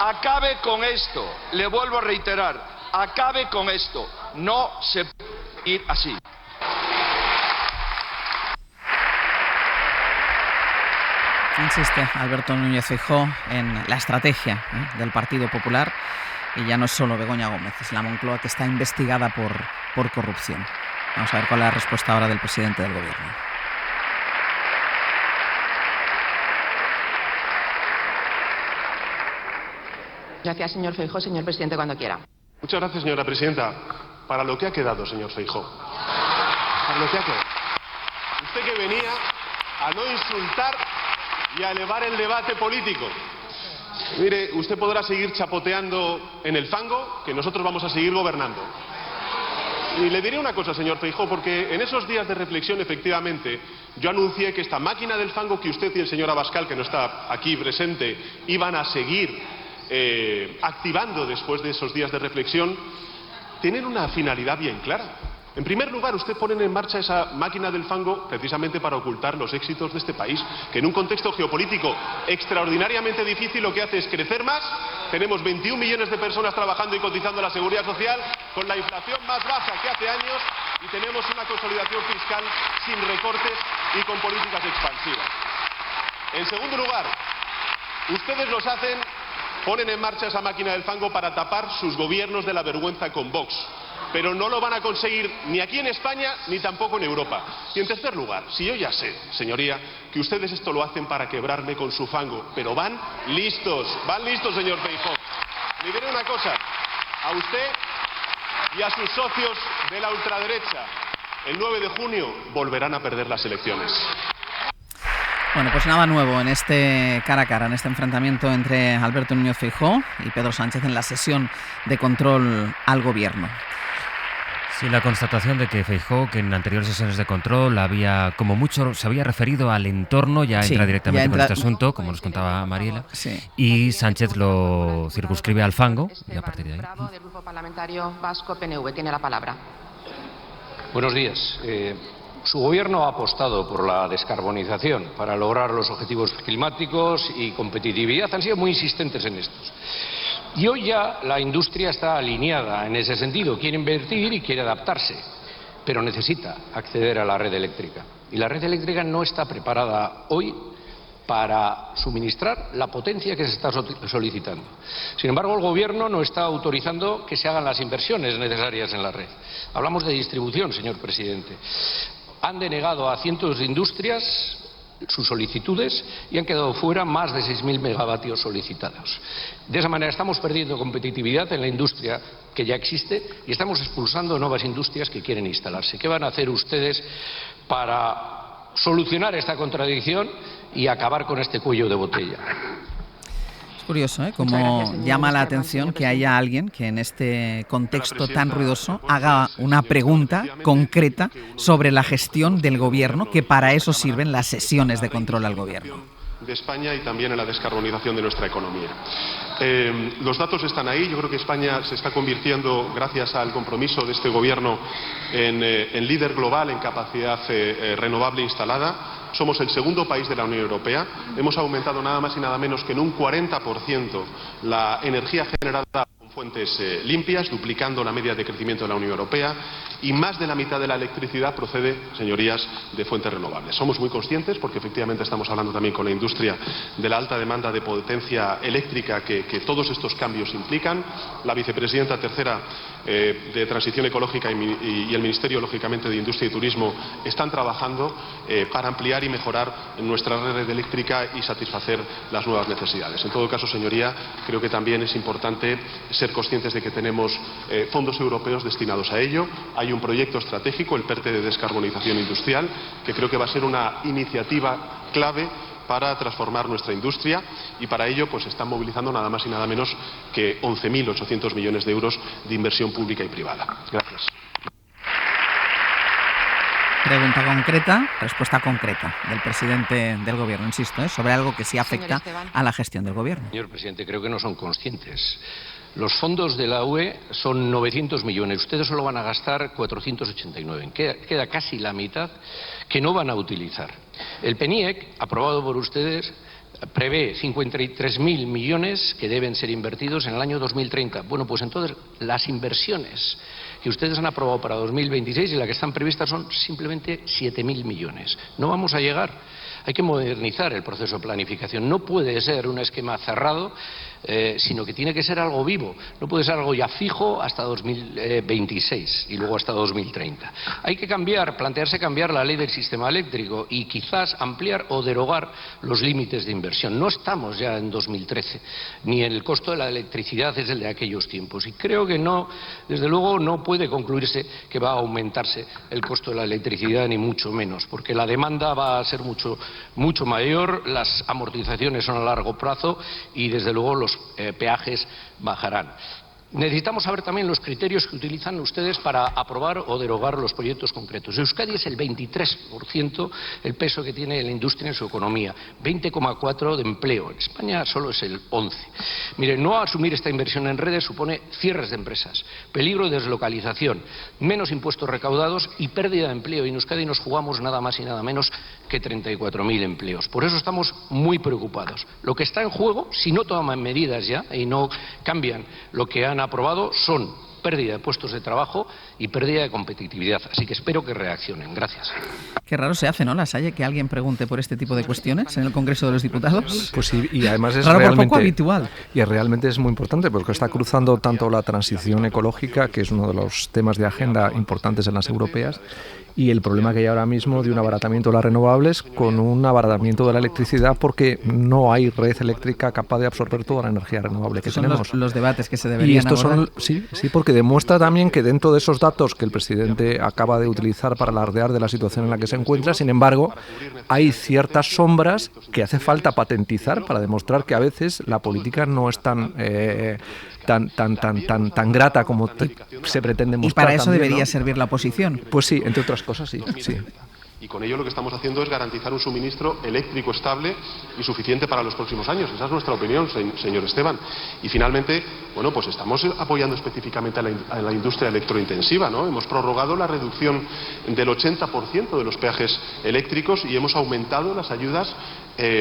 Acabe con esto. Le vuelvo a reiterar. Acabe con esto. No se puede ir así. Insiste Alberto Núñez Feijóo en la estrategia del Partido Popular. Y ya no es solo Begoña Gómez, es la Moncloa que está investigada por corrupción. Vamos a ver cuál es la respuesta ahora del presidente del Gobierno. Gracias, señor Feijóo. Señor presidente, cuando quiera. Muchas gracias, señora presidenta. Para lo que ha quedado, señor Feijóo. Para lo que ha quedado. Usted que venía a no insultar y a elevar el debate político. Mire, usted podrá seguir chapoteando en el fango, que nosotros vamos a seguir gobernando. Y le diré una cosa, señor Feijóo, porque en esos días de reflexión, efectivamente, yo anuncié que esta máquina del fango que usted y el señor Abascal, que no está aquí presente, iban a seguir activando después de esos días de reflexión, tienen una finalidad bien clara. En primer lugar, usted pone en marcha esa máquina del fango precisamente para ocultar los éxitos de este país, que en un contexto geopolítico extraordinariamente difícil lo que hace es crecer más. Tenemos 21 millones de personas trabajando y cotizando a la Seguridad Social, con la inflación más baja que hace años, y tenemos una consolidación fiscal sin recortes y con políticas expansivas. En segundo lugar, ustedes ponen en marcha esa máquina del fango para tapar sus gobiernos de la vergüenza con Vox. Pero no lo van a conseguir ni aquí en España ni tampoco en Europa. Y en tercer lugar, si yo ya sé, señoría, que ustedes esto lo hacen para quebrarme con su fango, pero van listos, señor Feijóo. Le diré una cosa, a usted y a sus socios de la ultraderecha, el 9 de junio volverán a perder las elecciones. Bueno, pues nada nuevo en este cara a cara, en este enfrentamiento entre Alberto Núñez Feijóo y Pedro Sánchez en la sesión de control al Gobierno. Sí, la constatación de que Feijóo, que en anteriores sesiones de control había, como mucho, se había referido al entorno, ya entra directamente con este asunto, como nos contaba Mariela, y Sánchez lo circunscribe al fango, y a partir de ahí. Del Grupo Parlamentario Vasco PNV tiene la palabra. Buenos días. Su gobierno ha apostado por la descarbonización para lograr los objetivos climáticos y competitividad. Han sido muy insistentes en estos. Y hoy ya la industria está alineada en ese sentido. Quiere invertir y quiere adaptarse, pero necesita acceder a la red eléctrica. Y la red eléctrica no está preparada hoy para suministrar la potencia que se está solicitando. Sin embargo, el Gobierno no está autorizando que se hagan las inversiones necesarias en la red. Hablamos de distribución, señor presidente. Han denegado a cientos de industrias sus solicitudes y han quedado fuera más de 6.000 megavatios solicitados. De esa manera estamos perdiendo competitividad en la industria que ya existe y estamos expulsando nuevas industrias que quieren instalarse. ¿Qué van a hacer ustedes para solucionar esta contradicción y acabar con este cuello de botella? Es curioso, ¿eh? Cómo llama la atención que haya alguien que en este contexto tan ruidoso haga una pregunta concreta sobre la gestión del gobierno, que para eso sirven las sesiones de control al gobierno. De España y también en la descarbonización de nuestra economía. Los datos están ahí. Yo creo que España se está convirtiendo, gracias al compromiso de este gobierno, en líder global en capacidad renovable instalada. Somos el segundo país de la Unión Europea. Hemos aumentado nada más y nada menos que en un 40% la energía generada con fuentes limpias, duplicando la media de crecimiento de la Unión Europea, y más de la mitad de la electricidad procede, señorías, de fuentes renovables. Somos muy conscientes, porque efectivamente estamos hablando también con la industria, de la alta demanda de potencia eléctrica que todos estos cambios implican. La vicepresidenta tercera de Transición Ecológica y el Ministerio, lógicamente, de Industria y Turismo están trabajando para ampliar y mejorar nuestra red eléctrica y satisfacer las nuevas necesidades. En todo caso, señoría, creo que también es importante ser conscientes de que tenemos fondos europeos destinados a ello. Hay un proyecto estratégico, el PERTE de descarbonización industrial, que creo que va a ser una iniciativa clave para transformar nuestra industria, y para ello pues están movilizando nada más y nada menos que 11.800 millones de euros de inversión pública y privada. Gracias. Pregunta concreta, respuesta concreta del presidente del gobierno, insisto, sobre algo que sí afecta a la gestión del gobierno. Señor presidente, creo que no son conscientes. Los fondos de la UE son 900 millones. Ustedes solo van a gastar 489. Queda casi la mitad que no van a utilizar. El PNIEC, aprobado por ustedes, prevé 53.000 millones que deben ser invertidos en el año 2030. Bueno, pues entonces las inversiones que ustedes han aprobado para 2026 y las que están previstas son simplemente 7.000 millones. No vamos a llegar. Hay que modernizar el proceso de planificación. No puede ser un esquema cerrado, sino que tiene que ser algo vivo. No puede ser algo ya fijo hasta 2026 y luego hasta 2030. Hay que plantearse cambiar la ley del sistema eléctrico y quizás ampliar o derogar los límites de inversión. No estamos ya en 2013, ni el costo de la electricidad es el de aquellos tiempos. Y creo que no, desde luego, no puede concluirse que va a aumentarse el costo de la electricidad, ni mucho menos, porque la demanda va a ser mucho mayor, las amortizaciones son a largo plazo y desde luego los peajes bajarán. Necesitamos saber también los criterios que utilizan ustedes para aprobar o derogar los proyectos concretos. Euskadi es el 23% el peso que tiene la industria en su economía, 20,4% de empleo. En España solo es el 11%. Mire, no asumir esta inversión en redes supone cierres de empresas, peligro de deslocalización, menos impuestos recaudados y pérdida de empleo. Y en Euskadi nos jugamos nada más y nada menos que 34.000 empleos. Por eso estamos muy preocupados. Lo que está en juego, si no toman medidas ya y no cambian lo que han aprobado, son pérdida de puestos de trabajo y pérdida de competitividad. Así que espero que reaccionen. Gracias. Qué raro se hace, ¿no, Lasalle, que alguien pregunte por este tipo de cuestiones en el Congreso de los Diputados? Pues sí, y además es raro, realmente poco habitual. Y realmente es muy importante porque está cruzando tanto la transición ecológica, que es uno de los temas de agenda importantes en las europeas, y el problema que hay ahora mismo de un abaratamiento de las renovables con un abaratamiento de la electricidad, porque no hay red eléctrica capaz de absorber toda la energía renovable que tenemos. Son los debates que se deberían y estos abordar. Sí, porque demuestra también que dentro de esos datos que el presidente acaba de utilizar para alardear de la situación en la que se encuentra, sin embargo, hay ciertas sombras que hace falta patentizar para demostrar que a veces la política no es tan grata como se pretende mostrar. Y para eso también, debería ¿no? servir la oposición. Pues sí, entre otras cosas, sí. Y con ello lo que estamos haciendo es garantizar un suministro eléctrico estable y suficiente para los próximos años. Esa es nuestra opinión, señor Esteban. Y finalmente, bueno, pues estamos apoyando específicamente a la industria electrointensiva, ¿no? Hemos prorrogado la reducción del 80% de los peajes eléctricos y hemos aumentado las ayudas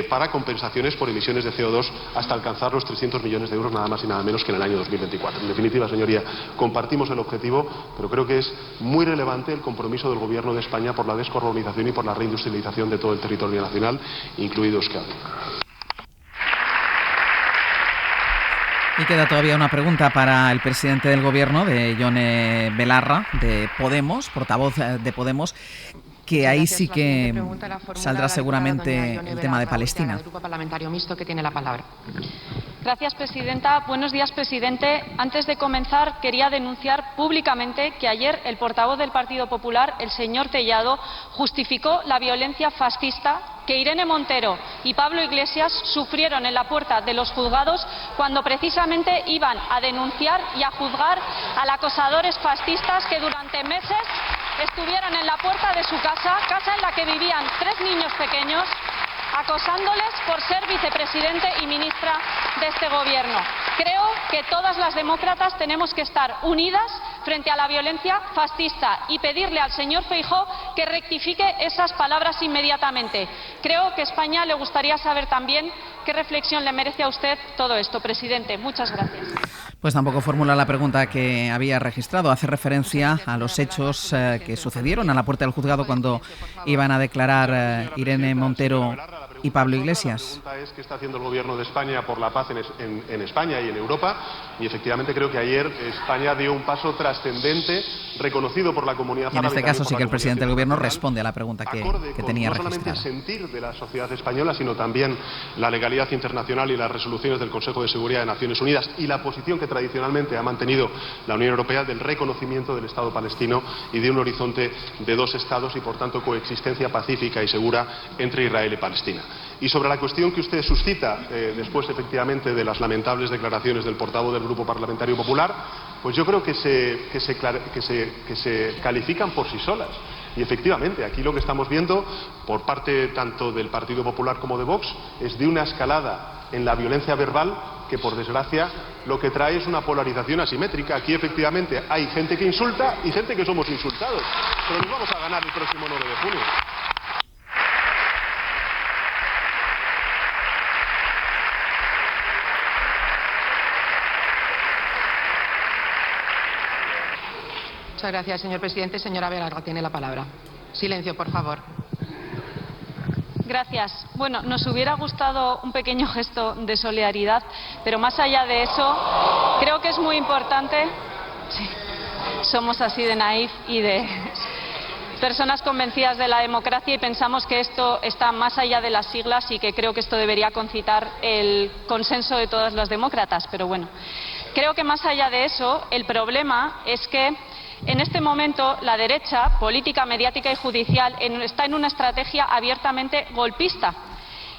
para compensaciones por emisiones de CO2 hasta alcanzar los 300 millones de euros, nada más y nada menos que en el año 2024. En definitiva, señoría, compartimos el objetivo, pero creo que es muy relevante el compromiso del Gobierno de España por la descarbonización y por la reindustrialización de todo el territorio nacional, incluido Euskadi. Y queda todavía una pregunta para el presidente del Gobierno, de Yone Belarra, de Podemos, portavoz de Podemos, que ahí sí que saldrá seguramente el tema de Palestina. El Grupo Parlamentario Mixto, que tiene la palabra. Gracias, presidenta. Buenos días, presidente. Antes de comenzar, quería denunciar públicamente que ayer el portavoz del Partido Popular, el señor Tellado, justificó la violencia fascista que Irene Montero y Pablo Iglesias sufrieron en la puerta de los juzgados cuando precisamente iban a denunciar y a juzgar a acosadores fascistas que durante meses estuvieron en la puerta de su casa en la que vivían 3 niños pequeños, acosándoles por ser vicepresidente y ministra de este gobierno. Creo que todas las demócratas tenemos que estar unidas frente a la violencia fascista y pedirle al señor Feijóo que rectifique esas palabras inmediatamente. Creo que a España le gustaría saber también qué reflexión le merece a usted todo esto, presidente. Muchas gracias. Pues tampoco formula la pregunta que había registrado. Hace referencia a los hechos que sucedieron a la puerta del juzgado cuando iban a declarar Irene Montero y Pablo Iglesias. La pregunta es qué está haciendo el gobierno de España por la paz en España y en Europa, y efectivamente creo que ayer España dio un paso trascendente reconocido por la comunidad árabe. En este caso sí que el presidente del gobierno responde a la pregunta que tenía registrada. No solamente el sentir de la sociedad española, sino también la legalidad internacional y las resoluciones del Consejo de Seguridad de Naciones Unidas y la posición que tradicionalmente ha mantenido la Unión Europea del reconocimiento del Estado palestino y de un horizonte de 2 estados y por tanto coexistencia pacífica y segura entre Israel y Palestina. Y sobre la cuestión que usted suscita, después efectivamente de las lamentables declaraciones del portavoz del Grupo Parlamentario Popular, pues yo creo que se califican por sí solas. Y efectivamente, aquí lo que estamos viendo por parte tanto del Partido Popular como de Vox es de una escalada en la violencia verbal que, por desgracia, lo que trae es una polarización asimétrica. Aquí efectivamente hay gente que insulta y gente que somos insultados. Pero nos vamos a ganar el próximo 9 de junio. Muchas gracias, señor presidente. Señora Velarde, tiene la palabra. Silencio, por favor. Gracias. Bueno, nos hubiera gustado un pequeño gesto de solidaridad, pero más allá de eso, creo que es muy importante. Sí, somos así de naif y de personas convencidas de la democracia y pensamos que esto está más allá de las siglas y que creo que esto debería concitar el consenso de todas las demócratas. Pero bueno, creo que más allá de eso, el problema es que en este momento la derecha, política, mediática y judicial, está en una estrategia abiertamente golpista.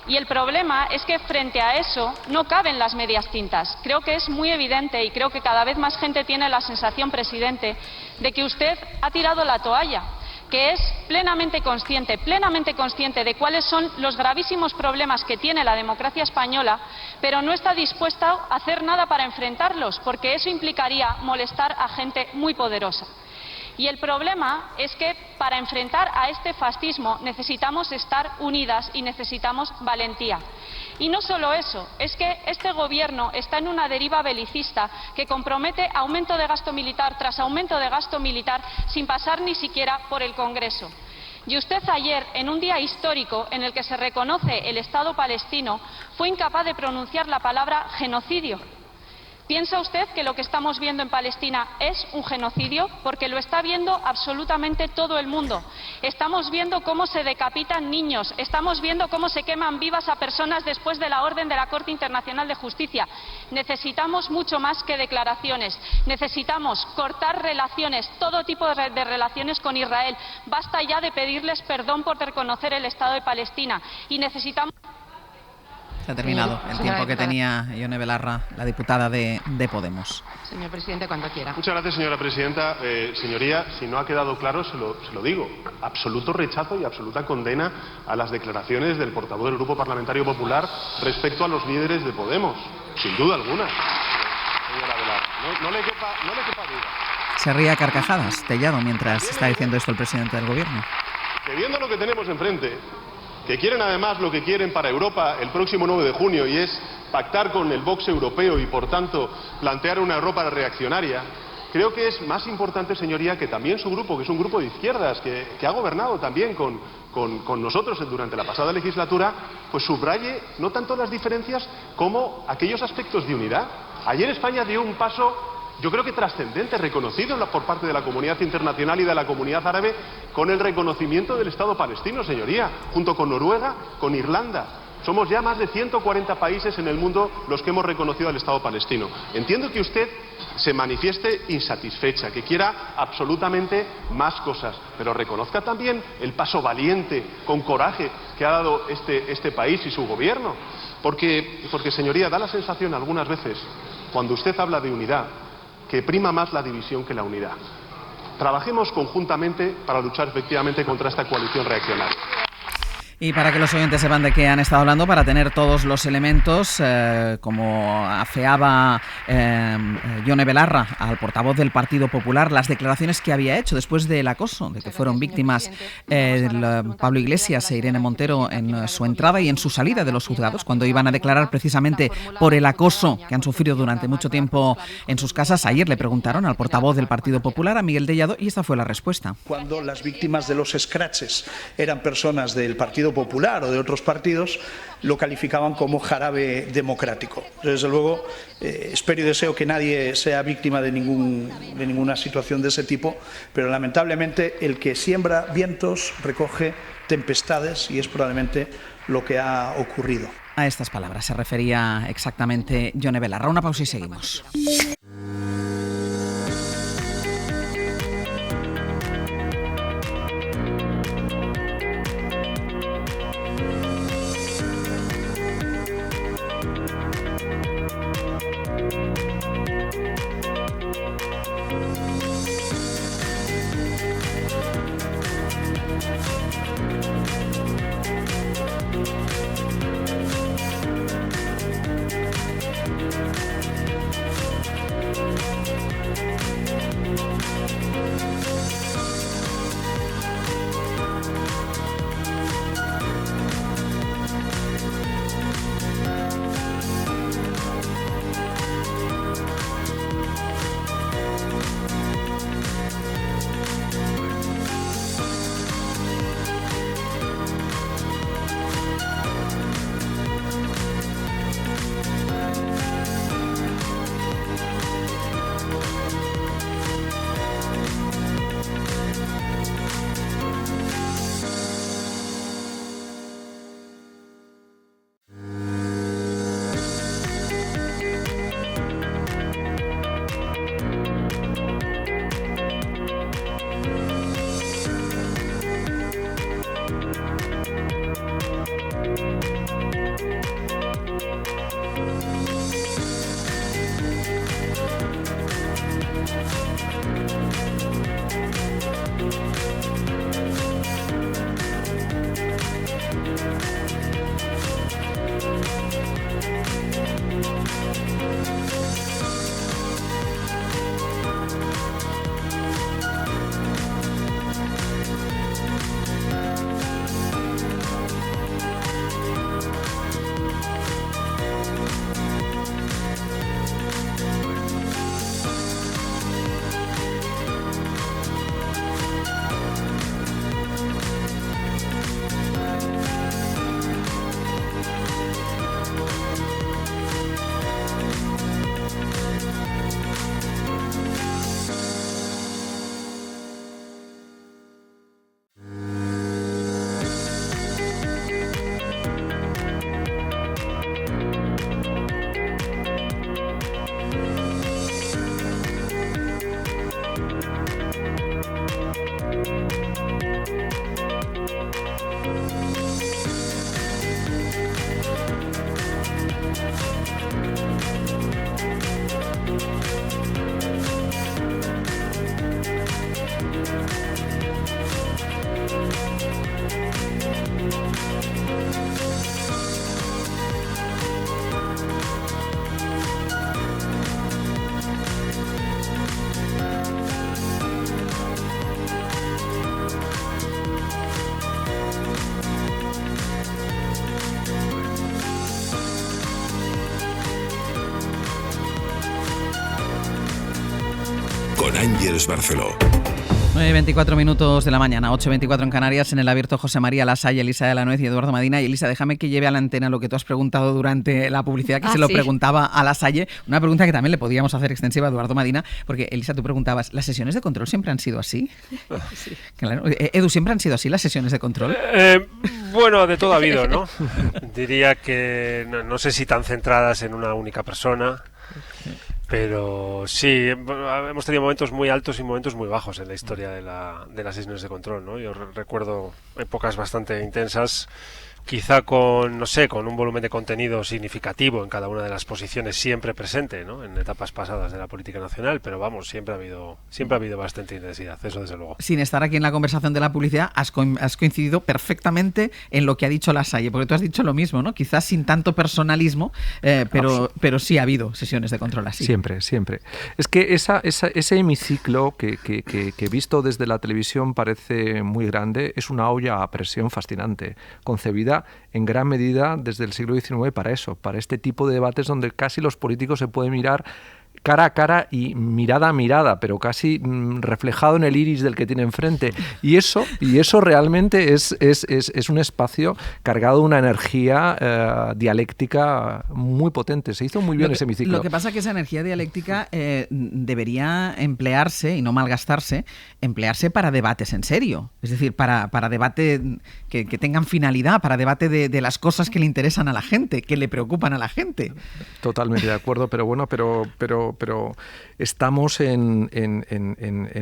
Y el problema es que frente a eso no caben las medias tintas. Creo que es muy evidente y creo que cada vez más gente tiene la sensación, presidente, de que usted ha tirado la toalla, que es plenamente consciente de cuáles son los gravísimos problemas que tiene la democracia española, pero no está dispuesta a hacer nada para enfrentarlos, porque eso implicaría molestar a gente muy poderosa. Y el problema es que para enfrentar a este fascismo necesitamos estar unidas y necesitamos valentía. Y no solo eso, es que este gobierno está en una deriva belicista que compromete aumento de gasto militar tras aumento de gasto militar sin pasar ni siquiera por el Congreso. Y usted ayer, en un día histórico en el que se reconoce el Estado palestino, fue incapaz de pronunciar la palabra genocidio. ¿Piensa usted que lo que estamos viendo en Palestina es un genocidio? Porque lo está viendo absolutamente todo el mundo. Estamos viendo cómo se decapitan niños, estamos viendo cómo se queman vivas a personas después de la orden de la Corte Internacional de Justicia. Necesitamos mucho más que declaraciones. Necesitamos cortar relaciones, todo tipo de relaciones con Israel. Basta ya de pedirles perdón por reconocer el Estado de Palestina. Y necesitamos... Se ha terminado el tiempo que tenía Ione Belarra, la diputada de Podemos. Señor presidente, cuando quiera. Muchas gracias, señora presidenta. Señoría, si no ha quedado claro, se lo digo. Absoluto rechazo y absoluta condena a las declaraciones del portavoz del Grupo Parlamentario Popular respecto a los líderes de Podemos. Sin duda alguna. Señora Belarra, no le quepa duda. Se ríe a carcajadas, Tellado, mientras está diciendo esto el presidente del gobierno. Que viendo lo que tenemos enfrente, que quieren además lo que quieren para Europa el próximo 9 de junio y es pactar con el Vox europeo y por tanto plantear una Europa reaccionaria, creo que es más importante, señoría, que también su grupo, que es un grupo de izquierdas que ha gobernado también con nosotros durante la pasada legislatura, pues subraye no tanto las diferencias como aquellos aspectos de unidad. Ayer España dio un paso, yo creo que trascendente, reconocido por parte de la comunidad internacional y de la comunidad árabe, con el reconocimiento del Estado palestino, señoría, junto con Noruega, con Irlanda. Somos ya más de 140 países en el mundo los que hemos reconocido al Estado palestino. Entiendo que usted se manifieste insatisfecha, que quiera absolutamente más cosas, pero reconozca también el paso valiente, con coraje, que ha dado este país y su gobierno. Porque, señoría, da la sensación algunas veces, cuando usted habla de unidad, que prima más la división que la unidad. Trabajemos conjuntamente para luchar efectivamente contra esta coalición reaccionaria. Y para que los oyentes sepan de qué han estado hablando, para tener todos los elementos, como afeaba Yone Belarra al portavoz del Partido Popular, las declaraciones que había hecho después del acoso, de que fueron víctimas Pablo Iglesias e Irene Montero en su entrada y en su salida de los juzgados, cuando iban a declarar precisamente por el acoso que han sufrido durante mucho tiempo en sus casas. Ayer le preguntaron al portavoz del Partido Popular, a Miguel Tellado, y esta fue la respuesta. Cuando las víctimas de los scratches eran personas del Partido Popular o de otros partidos, lo calificaban como jarabe democrático. Desde luego, espero y deseo que nadie sea víctima de ninguna situación de ese tipo, pero lamentablemente el que siembra vientos recoge tempestades, y es probablemente lo que ha ocurrido. A estas palabras se refería exactamente Yone Belarra. Una pausa y seguimos. Con Ángeles Barceló. 9:24 minutos de la mañana, 8:24 en Canarias, en el abierto José María Lasalle, Elisa de la Nuez y Eduardo Madina. Y Elisa, déjame que lleve a la antena lo que tú has preguntado durante la publicidad, que se lo preguntaba a Lasalle. Una pregunta que también le podíamos hacer extensiva a Eduardo Madina, porque Elisa, tú preguntabas, ¿las sesiones de control siempre han sido así? Sí. Claro. Edu, ¿siempre han sido así las sesiones de control? Bueno, de todo ha habido, ¿no? Diría que no sé si tan centradas en una única persona. Pero sí, hemos tenido momentos muy altos y momentos muy bajos en la historia de las sesiones de control, ¿no? Yo recuerdo épocas bastante intensas, quizá con un volumen de contenido significativo en cada una de las posiciones siempre presente, ¿no? En etapas pasadas de la política nacional, pero vamos, siempre ha habido bastante intensidad, eso desde luego. Sin estar aquí en la conversación de la publicidad, has coincidido perfectamente en lo que ha dicho Lasalle, porque tú has dicho lo mismo, ¿no? Quizás sin tanto personalismo, pero sí ha habido sesiones de control así. Siempre. Es que ese hemiciclo que visto desde la televisión parece muy grande, es una olla a presión fascinante, concebida en gran medida desde el siglo XIX para eso, para este tipo de debates donde casi los políticos se pueden mirar cara a cara y mirada a mirada, pero casi reflejado en el iris del que tiene enfrente. Y eso realmente es un espacio cargado de una energía dialéctica muy potente. Se hizo muy bien ese hemiciclo. Lo que pasa es que esa energía dialéctica debería emplearse, y no malgastarse, emplearse para debates en serio. Es decir, para debate que tengan finalidad, para debate de las cosas que le interesan a la gente, que le preocupan a la gente. Totalmente de acuerdo, pero bueno, pero estamos en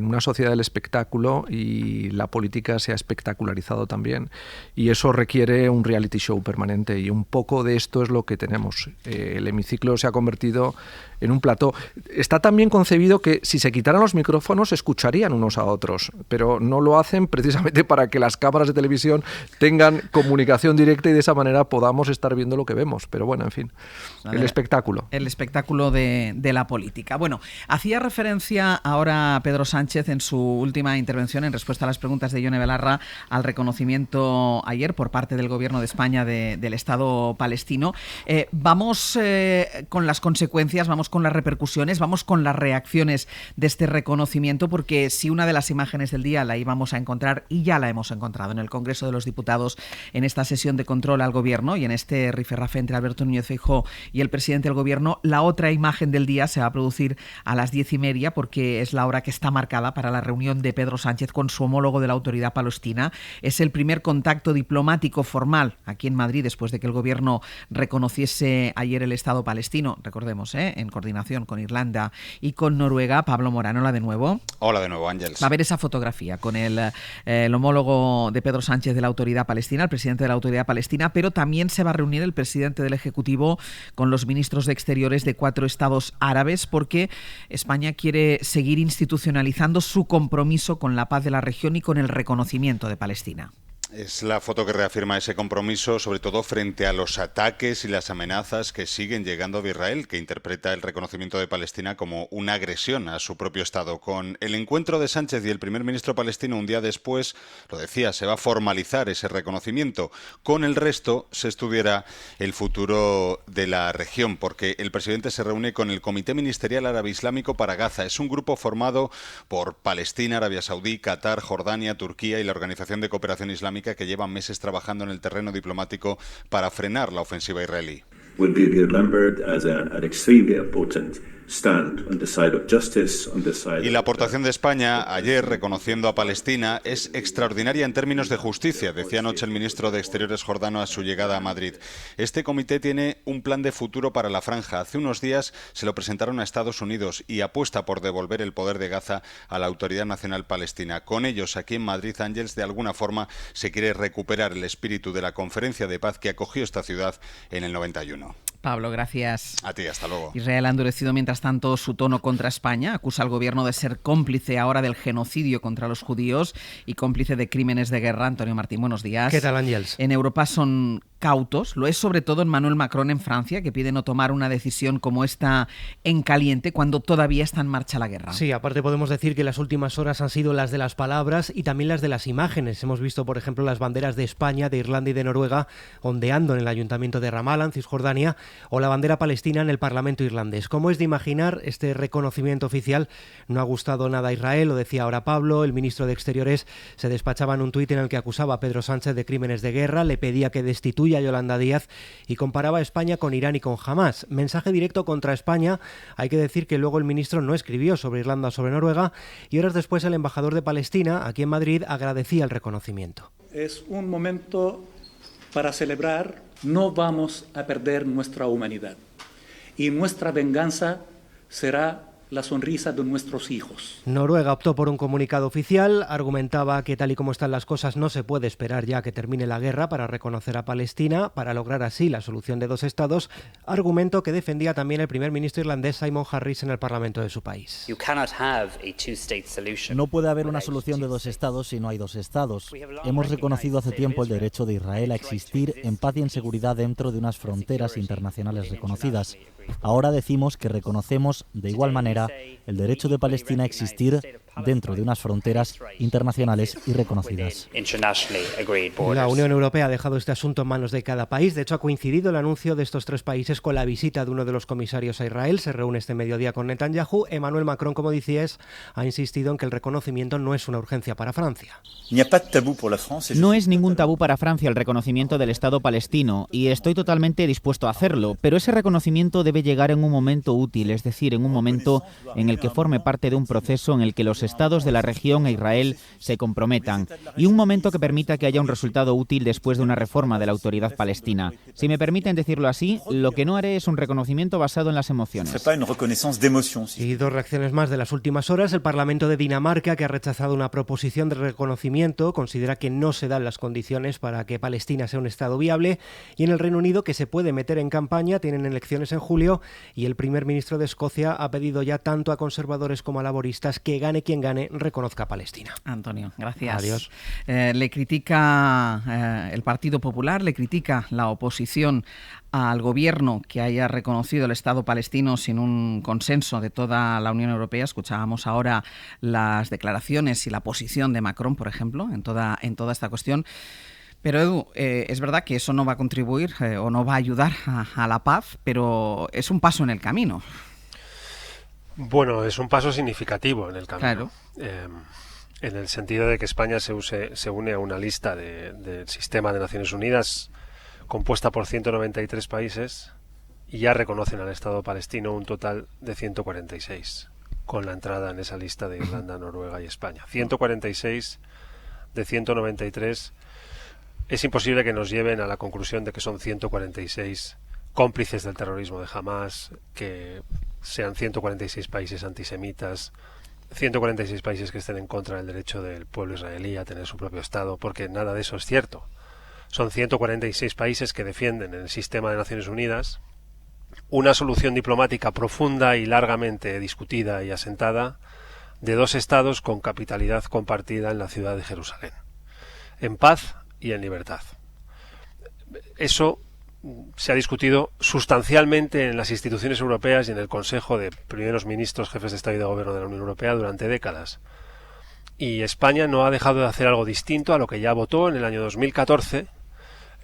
una sociedad del espectáculo y la política se ha espectacularizado también, y eso requiere un reality show permanente, y un poco de esto es lo que tenemos. El hemiciclo se ha convertido en un plató. Está tan bien concebido que si se quitaran los micrófonos escucharían unos a otros, pero no lo hacen precisamente para que las cámaras de televisión tengan comunicación directa y de esa manera podamos estar viendo lo que vemos. Pero bueno, en fin, el espectáculo. El espectáculo de la política. Bueno, hacía referencia ahora Pedro Sánchez en su última intervención en respuesta a las preguntas de Ione Belarra al reconocimiento ayer por parte del Gobierno de España del Estado palestino. Vamos con las consecuencias, vamos con las repercusiones, vamos con las reacciones de este reconocimiento, porque si una de las imágenes del día la íbamos a encontrar, y ya la hemos encontrado en el Congreso de los Diputados en esta sesión de control al Gobierno y en este rifirrafe entre Alberto Núñez Feijóo y el presidente del Gobierno, la otra imagen del día se va a producir a las 10:30, porque es la hora que está marcada para la reunión de Pedro Sánchez con su homólogo de la Autoridad Palestina. Es el primer contacto diplomático formal aquí en Madrid después de que el Gobierno reconociese ayer el Estado palestino, recordemos, en coordinación con Irlanda y con Noruega. Pablo Morán, hola de nuevo. Hola de nuevo, Ángeles. Va a haber esa fotografía con el homólogo de Pedro Sánchez de la Autoridad Palestina, el presidente de la Autoridad Palestina, pero también se va a reunir el presidente del Ejecutivo con los ministros de Exteriores de 4 estados árabes, porque España quiere seguir institucionalizando su compromiso con la paz de la región y con el reconocimiento de Palestina. Es la foto que reafirma ese compromiso, sobre todo frente a los ataques y las amenazas que siguen llegando de Israel, que interpreta el reconocimiento de Palestina como una agresión a su propio Estado. Con el encuentro de Sánchez y el primer ministro palestino un día después, lo decía, se va a formalizar ese reconocimiento. Con el resto se estudiará el futuro de la región, porque el presidente se reúne con el Comité Ministerial Árabe Islámico para Gaza. Es un grupo formado por Palestina, Arabia Saudí, Qatar, Jordania, Turquía y la Organización de Cooperación Islámica, que llevan meses trabajando en el terreno diplomático para frenar la ofensiva israelí. Y la aportación de España ayer, reconociendo a Palestina, es extraordinaria en términos de justicia, decía anoche el ministro de Exteriores jordano a su llegada a Madrid. Este comité tiene un plan de futuro para la franja. Hace unos días se lo presentaron a Estados Unidos y apuesta por devolver el poder de Gaza a la Autoridad Nacional Palestina. Con ellos, aquí en Madrid, Ángeles, de alguna forma se quiere recuperar el espíritu de la conferencia de paz que acogió esta ciudad en el 91. Pablo, gracias. A ti, hasta luego. Israel ha endurecido mientras tanto su tono contra España, acusa al gobierno de ser cómplice ahora del genocidio contra los judíos y cómplice de crímenes de guerra. Antonio Martín, buenos días. ¿Qué tal, Ángeles? En Europa son cautos. Lo es sobre todo Emmanuel Macron en Francia, que pide no tomar una decisión como esta en caliente cuando todavía está en marcha la guerra. Sí, aparte podemos decir que las últimas horas han sido las de las palabras y también las de las imágenes. Hemos visto, por ejemplo, las banderas de España, de Irlanda y de Noruega ondeando en el ayuntamiento de Ramallah, en Cisjordania, o la bandera palestina en el Parlamento irlandés. Como es de imaginar, este reconocimiento oficial no ha gustado nada a Israel, lo decía ahora Pablo. El ministro de Exteriores se despachaba en un tuit en el que acusaba a Pedro Sánchez de crímenes de guerra, le pedía que destituya a Yolanda Díaz y comparaba a España con Irán y con Hamás. Mensaje directo contra España. Hay que decir que luego el ministro no escribió sobre Irlanda o sobre Noruega, y horas después el embajador de Palestina, aquí en Madrid, agradecía el reconocimiento. Es un momento para celebrar. No vamos a perder nuestra humanidad y nuestra venganza será la sonrisa de nuestros hijos. Noruega optó por un comunicado oficial, argumentaba que tal y como están las cosas no se puede esperar ya que termine la guerra para reconocer a Palestina, para lograr así la solución de 2 estados, argumento que defendía también el primer ministro irlandés Simon Harris en el Parlamento de su país. No puede haber una solución de 2 estados si no hay 2 estados. Hemos reconocido hace tiempo el derecho de Israel a existir en paz y en seguridad dentro de unas fronteras internacionales reconocidas. Ahora decimos que reconocemos de igual manera el derecho de Palestina a existir dentro de unas fronteras internacionales y reconocidas. La Unión Europea ha dejado este asunto en manos de cada país. De hecho, ha coincidido el anuncio de estos 3 países con la visita de uno de los comisarios a Israel. Se reúne este mediodía con Netanyahu. Emmanuel Macron, como decías, ha insistido en que el reconocimiento no es una urgencia para Francia. No es ningún tabú para Francia el reconocimiento del Estado palestino, y estoy totalmente dispuesto a hacerlo, pero ese reconocimiento debe llegar en un momento útil, es decir, en un momento en el que forme parte de un proceso en el que los estados de la región e Israel se comprometan, y un momento que permita que haya un resultado útil después de una reforma de la autoridad palestina. Si me permiten decirlo así, lo que no haré es un reconocimiento basado en las emociones. Y 2 reacciones más de las últimas horas. El Parlamento de Dinamarca, que ha rechazado una proposición de reconocimiento, considera que no se dan las condiciones para que Palestina sea un estado viable. Y en el Reino Unido, que se puede meter en campaña, tienen elecciones en julio, y el primer ministro de Escocia ha pedido ya tanto a conservadores como a laboristas que gane quien gane, reconozca a Palestina. Antonio, gracias. Adiós. Le critica el Partido Popular, le critica la oposición al gobierno que haya reconocido el Estado palestino sin un consenso de toda la Unión Europea. Escuchábamos ahora las declaraciones y la posición de Macron, por ejemplo, en toda esta cuestión. Pero Edu, es verdad que eso no va a contribuir o no va a ayudar a la paz, pero es un paso en el camino. Bueno, es un paso significativo en el camino. Claro. En el sentido de que España se une a una lista del sistema de Naciones Unidas compuesta por 193 países, y ya reconocen al Estado palestino un total de 146, con la entrada en esa lista de Irlanda, Noruega y España. 146 de 193. Es imposible que nos lleven a la conclusión de que son 146 cómplices del terrorismo de Hamás, que sean 146 países antisemitas, 146 países que estén en contra del derecho del pueblo israelí a tener su propio Estado, porque nada de eso es cierto. Son 146 países que defienden en el sistema de Naciones Unidas una solución diplomática profunda y largamente discutida y asentada de 2 estados con capitalidad compartida en la ciudad de Jerusalén, en paz y en libertad. Eso se ha discutido sustancialmente en las instituciones europeas y en el Consejo de primeros ministros, jefes de Estado y de Gobierno de la Unión Europea durante décadas. Y España no ha dejado de hacer algo distinto a lo que ya votó en el año 2014,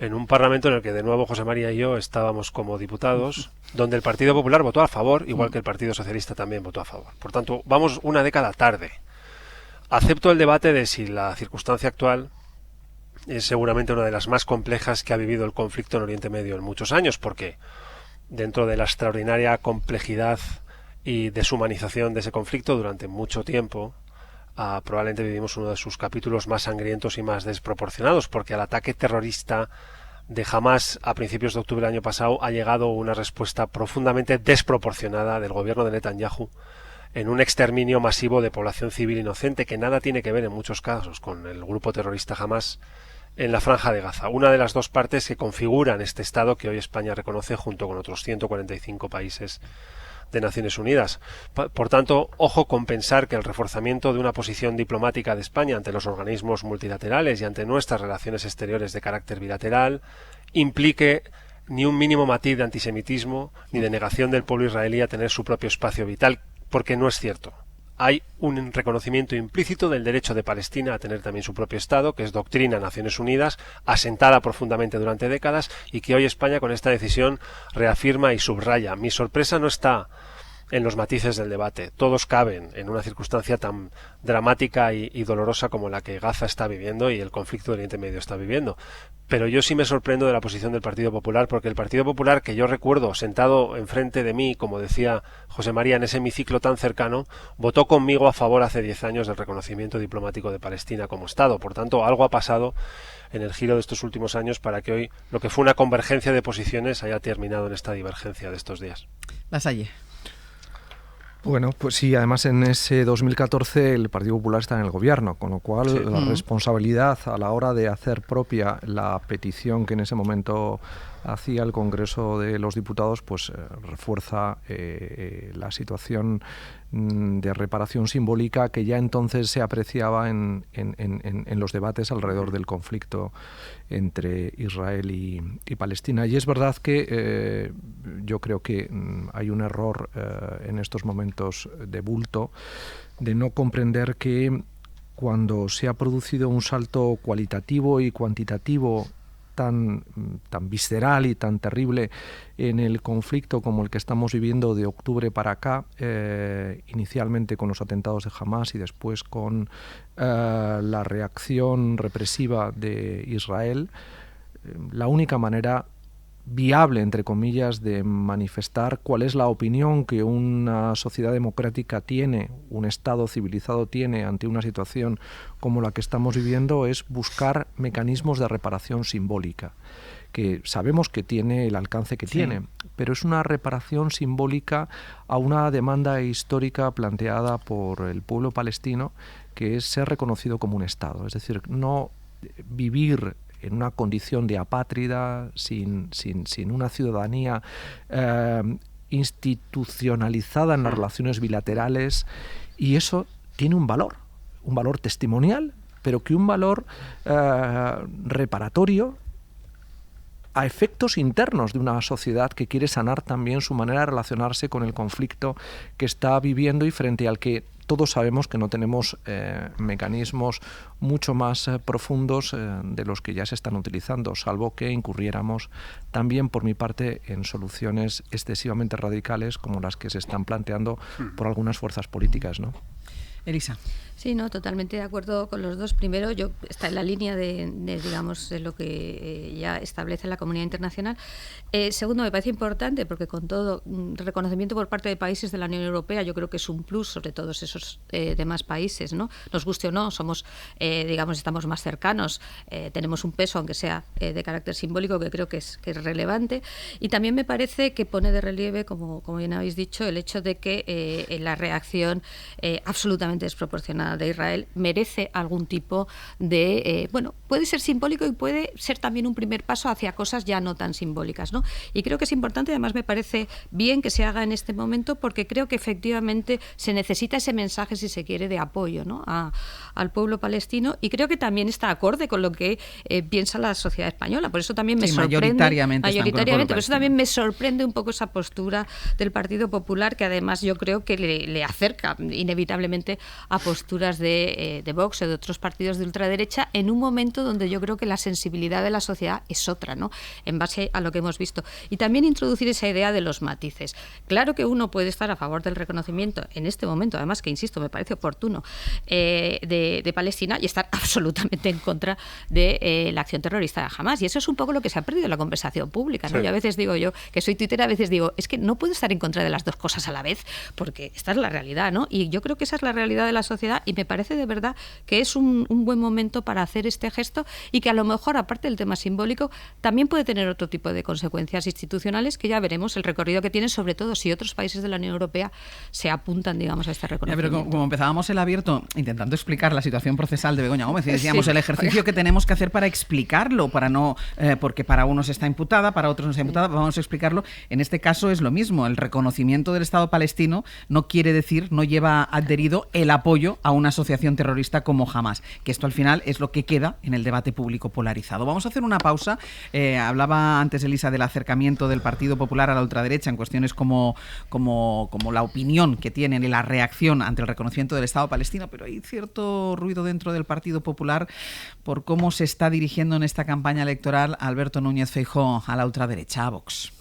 en un Parlamento en el que de nuevo José María y yo estábamos como diputados, donde el Partido Popular votó a favor, igual que el Partido Socialista también votó a favor. Por tanto, vamos una década tarde. Acepto el debate de si la circunstancia actual es seguramente una de las más complejas que ha vivido el conflicto en Oriente Medio en muchos años, porque dentro de la extraordinaria complejidad y deshumanización de ese conflicto durante mucho tiempo, probablemente vivimos uno de sus capítulos más sangrientos y más desproporcionados, porque al ataque terrorista de Hamás a principios de octubre del año pasado ha llegado una respuesta profundamente desproporcionada del gobierno de Netanyahu en un exterminio masivo de población civil inocente que nada tiene que ver en muchos casos con el grupo terrorista Hamás en la Franja de Gaza, una de las 2 partes que configuran este Estado que hoy España reconoce junto con otros 145 países de Naciones Unidas. Por tanto, ojo con pensar que el reforzamiento de una posición diplomática de España ante los organismos multilaterales y ante nuestras relaciones exteriores de carácter bilateral implique ni un mínimo matiz de antisemitismo ni de negación del pueblo israelí a tener su propio espacio vital, porque no es cierto. Hay un reconocimiento implícito del derecho de Palestina a tener también su propio Estado, que es doctrina Naciones Unidas, asentada profundamente durante décadas y que hoy España con esta decisión reafirma y subraya. Mi sorpresa no está en los matices del debate. Todos caben en una circunstancia tan dramática y dolorosa como la que Gaza está viviendo y el conflicto del Oriente Medio está viviendo. Pero yo sí me sorprendo de la posición del Partido Popular, porque el Partido Popular, que yo recuerdo sentado enfrente de mí, como decía José María, en ese hemiciclo tan cercano, votó conmigo a favor hace 10 años del reconocimiento diplomático de Palestina como Estado. Por tanto, algo ha pasado en el giro de estos últimos años para que hoy lo que fue una convergencia de posiciones haya terminado en esta divergencia de estos días. Lasalle. Bueno, pues sí, además en ese 2014 el Partido Popular está en el gobierno, con lo cual sí, la responsabilidad a la hora de hacer propia la petición que en ese momento hacía el Congreso de los Diputados, pues refuerza la situación de reparación simbólica que ya entonces se apreciaba en los debates alrededor del conflicto entre Israel y Palestina. Y es verdad que yo creo que hay un error en estos momentos de bulto de no comprender que cuando se ha producido un salto cualitativo y cuantitativo tan visceral y tan terrible en el conflicto como el que estamos viviendo de octubre para acá, inicialmente con los atentados de Hamas y después con la reacción represiva de Israel, la única manera viable, entre comillas, de manifestar cuál es la opinión que una sociedad democrática tiene, un Estado civilizado tiene ante una situación como la que estamos viviendo, es buscar mecanismos de reparación simbólica, que sabemos que tiene el alcance que tiene, pero es una reparación simbólica a una demanda histórica planteada por el pueblo palestino, que es ser reconocido como un Estado, es decir, no vivir en una condición de apátrida, sin una ciudadanía institucionalizada en las relaciones bilaterales, y eso tiene un valor testimonial, pero que un valor reparatorio a efectos internos de una sociedad que quiere sanar también su manera de relacionarse con el conflicto que está viviendo y frente al que todos sabemos que no tenemos mecanismos mucho más profundos de los que ya se están utilizando, salvo que incurriéramos también, por mi parte, en soluciones excesivamente radicales como las que se están planteando por algunas fuerzas políticas, ¿no? Elisa. Sí, no, totalmente de acuerdo con los dos. Primero, está en la línea de digamos, de lo que ya establece la comunidad internacional. Segundo, me parece importante porque con todo reconocimiento por parte de países de la Unión Europea, yo creo que es un plus sobre todos esos demás países, ¿no? Nos guste o no, somos, digamos, estamos más cercanos, tenemos un peso, aunque sea de carácter simbólico, que creo que es relevante. Y también me parece que pone de relieve, como bien habéis dicho, el hecho de que la reacción absolutamente desproporcionada de Israel merece algún tipo de, puede ser simbólico y puede ser también un primer paso hacia cosas ya no tan simbólicas, ¿no? Y creo que es importante, además me parece bien que se haga en este momento, porque creo que efectivamente se necesita ese mensaje, si se quiere, de apoyo, ¿no? al pueblo palestino, y creo que también está acorde con lo que piensa la sociedad española. Por eso también me sorprende, mayoritariamente, por eso también me sorprende un poco esa postura del Partido Popular, que además yo creo que le acerca inevitablemente a posturas de Vox o de otros partidos de ultraderecha, en un momento donde yo creo que la sensibilidad de la sociedad es otra, ¿no? En base a lo que hemos visto. Y también introducir esa idea de los matices. Claro que uno puede estar a favor del reconocimiento en este momento, además que, insisto, me parece oportuno, de Palestina, y estar absolutamente en contra de la acción terrorista de Hamas. Y eso es un poco lo que se ha perdido en la conversación pública, ¿no? Sí. Yo a veces digo, yo que soy tuitera, a veces digo, es que no puedo estar en contra de las dos cosas a la vez, porque esta es la realidad, ¿no? Y yo creo que esa es la realidad de la sociedad, y me parece de verdad que es un buen momento para hacer este gesto, y que a lo mejor, aparte del tema simbólico, también puede tener otro tipo de consecuencias institucionales, que ya veremos el recorrido que tiene, sobre todo si otros países de la Unión Europea se apuntan, digamos, a este reconocimiento. Pero como empezábamos el abierto intentando explicar la situación procesal de Begoña Gómez, y decíamos el ejercicio que tenemos que hacer para explicarlo, para no porque para unos está imputada, para otros no está imputada, vamos a explicarlo. En este caso es lo mismo, el reconocimiento del Estado palestino no quiere decir, no lleva adherido el el apoyo a una asociación terrorista como Hamas, que esto al final es lo que queda en el debate público polarizado. Vamos a hacer una pausa. Hablaba antes Elisa del acercamiento del Partido Popular a la ultraderecha en cuestiones como la opinión que tienen y la reacción ante el reconocimiento del Estado palestino, pero hay cierto ruido dentro del Partido Popular por cómo se está dirigiendo en esta campaña electoral Alberto Núñez Feijóo a la ultraderecha, a Vox.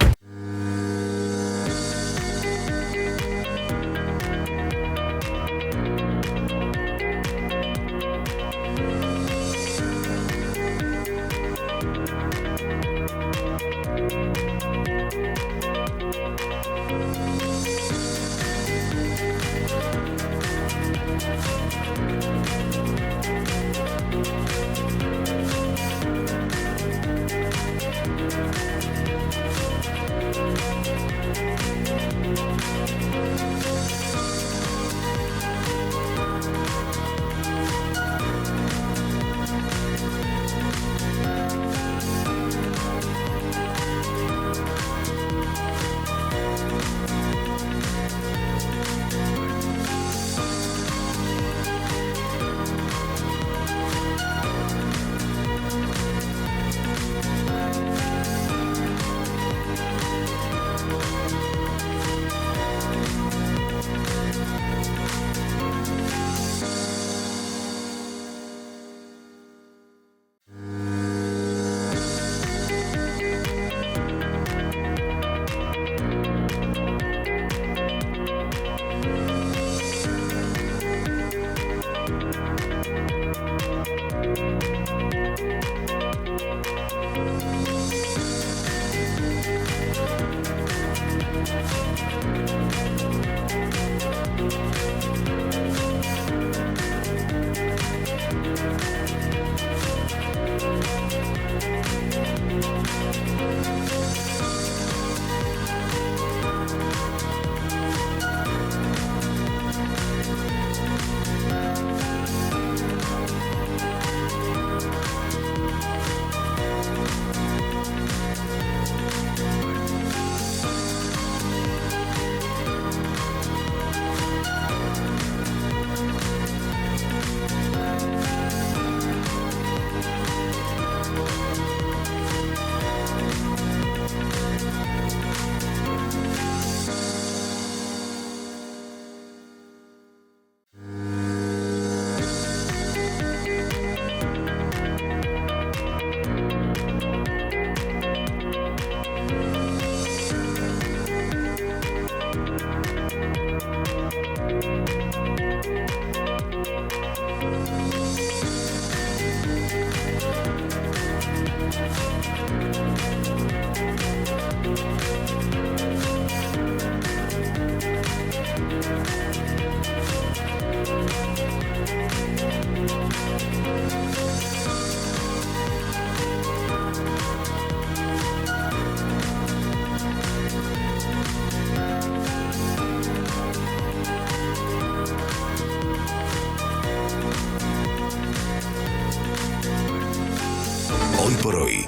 Hoy por hoy.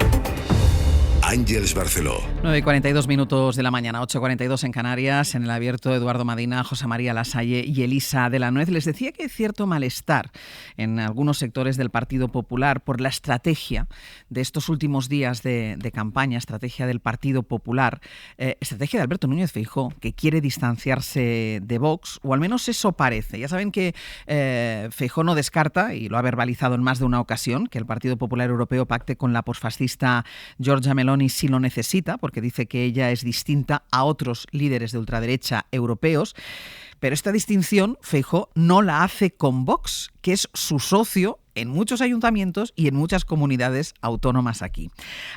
Ángeles Barceló. 9:42 minutos de la mañana, 8:42 en Canarias, en el abierto Eduardo Madina, José María Lasalle y Elisa de la Nuez. Les decía que hay cierto malestar en algunos sectores del Partido Popular por la estrategia de estos últimos días de campaña, estrategia del Partido Popular, estrategia de Alberto Núñez Feijóo, que quiere distanciarse de Vox, o al menos eso parece. Ya saben que Feijóo no descarta, y lo ha verbalizado en más de una ocasión, que el Partido Popular Europeo pacte con la posfascista Giorgia Meloni si lo necesita, porque dice que ella es distinta a otros líderes de ultraderecha europeos. Pero esta distinción Feijóo no la hace con Vox, que es su socio en muchos ayuntamientos y en muchas comunidades autónomas aquí.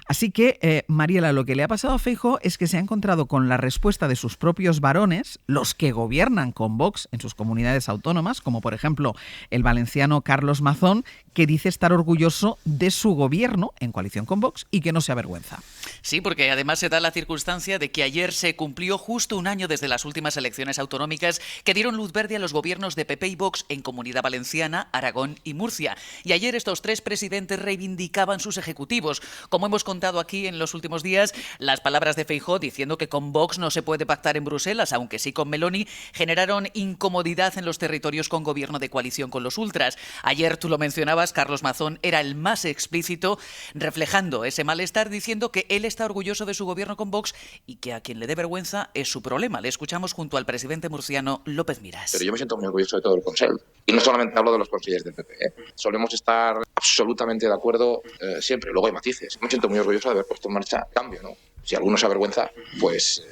Así que, Mariela, lo que le ha pasado a Feijóo es que se ha encontrado con la respuesta de sus propios varones, los que gobiernan con Vox en sus comunidades autónomas, como por ejemplo el valenciano Carlos Mazón, que dice estar orgulloso de su gobierno en coalición con Vox y que no se avergüenza. Sí, porque además se da la circunstancia de que ayer se cumplió justo un año desde las últimas elecciones autonómicas que dieron luz verde a los gobiernos de PP y Vox en Comunidad Valenciana, Aragón y Murcia. Y ayer estos tres presidentes reivindicaban sus ejecutivos. Como hemos contado aquí en los últimos días, las palabras de Feijóo diciendo que con Vox no se puede pactar en Bruselas, aunque sí con Meloni, generaron incomodidad en los territorios con gobierno de coalición con los ultras. Ayer, tú lo mencionabas, Carlos Mazón era el más explícito, reflejando ese malestar, diciendo que él está orgulloso de su gobierno con Vox y que a quien le dé vergüenza es su problema. Le escuchamos junto al presidente murciano López Miras. Pero yo me siento muy orgulloso de todo el Consell. Y no solamente hablo de los consellers del PP. Solemos estar absolutamente de acuerdo siempre. Luego hay matices. Me siento muy orgulloso de haber puesto en marcha cambio, ¿no? Si alguno se avergüenza, pues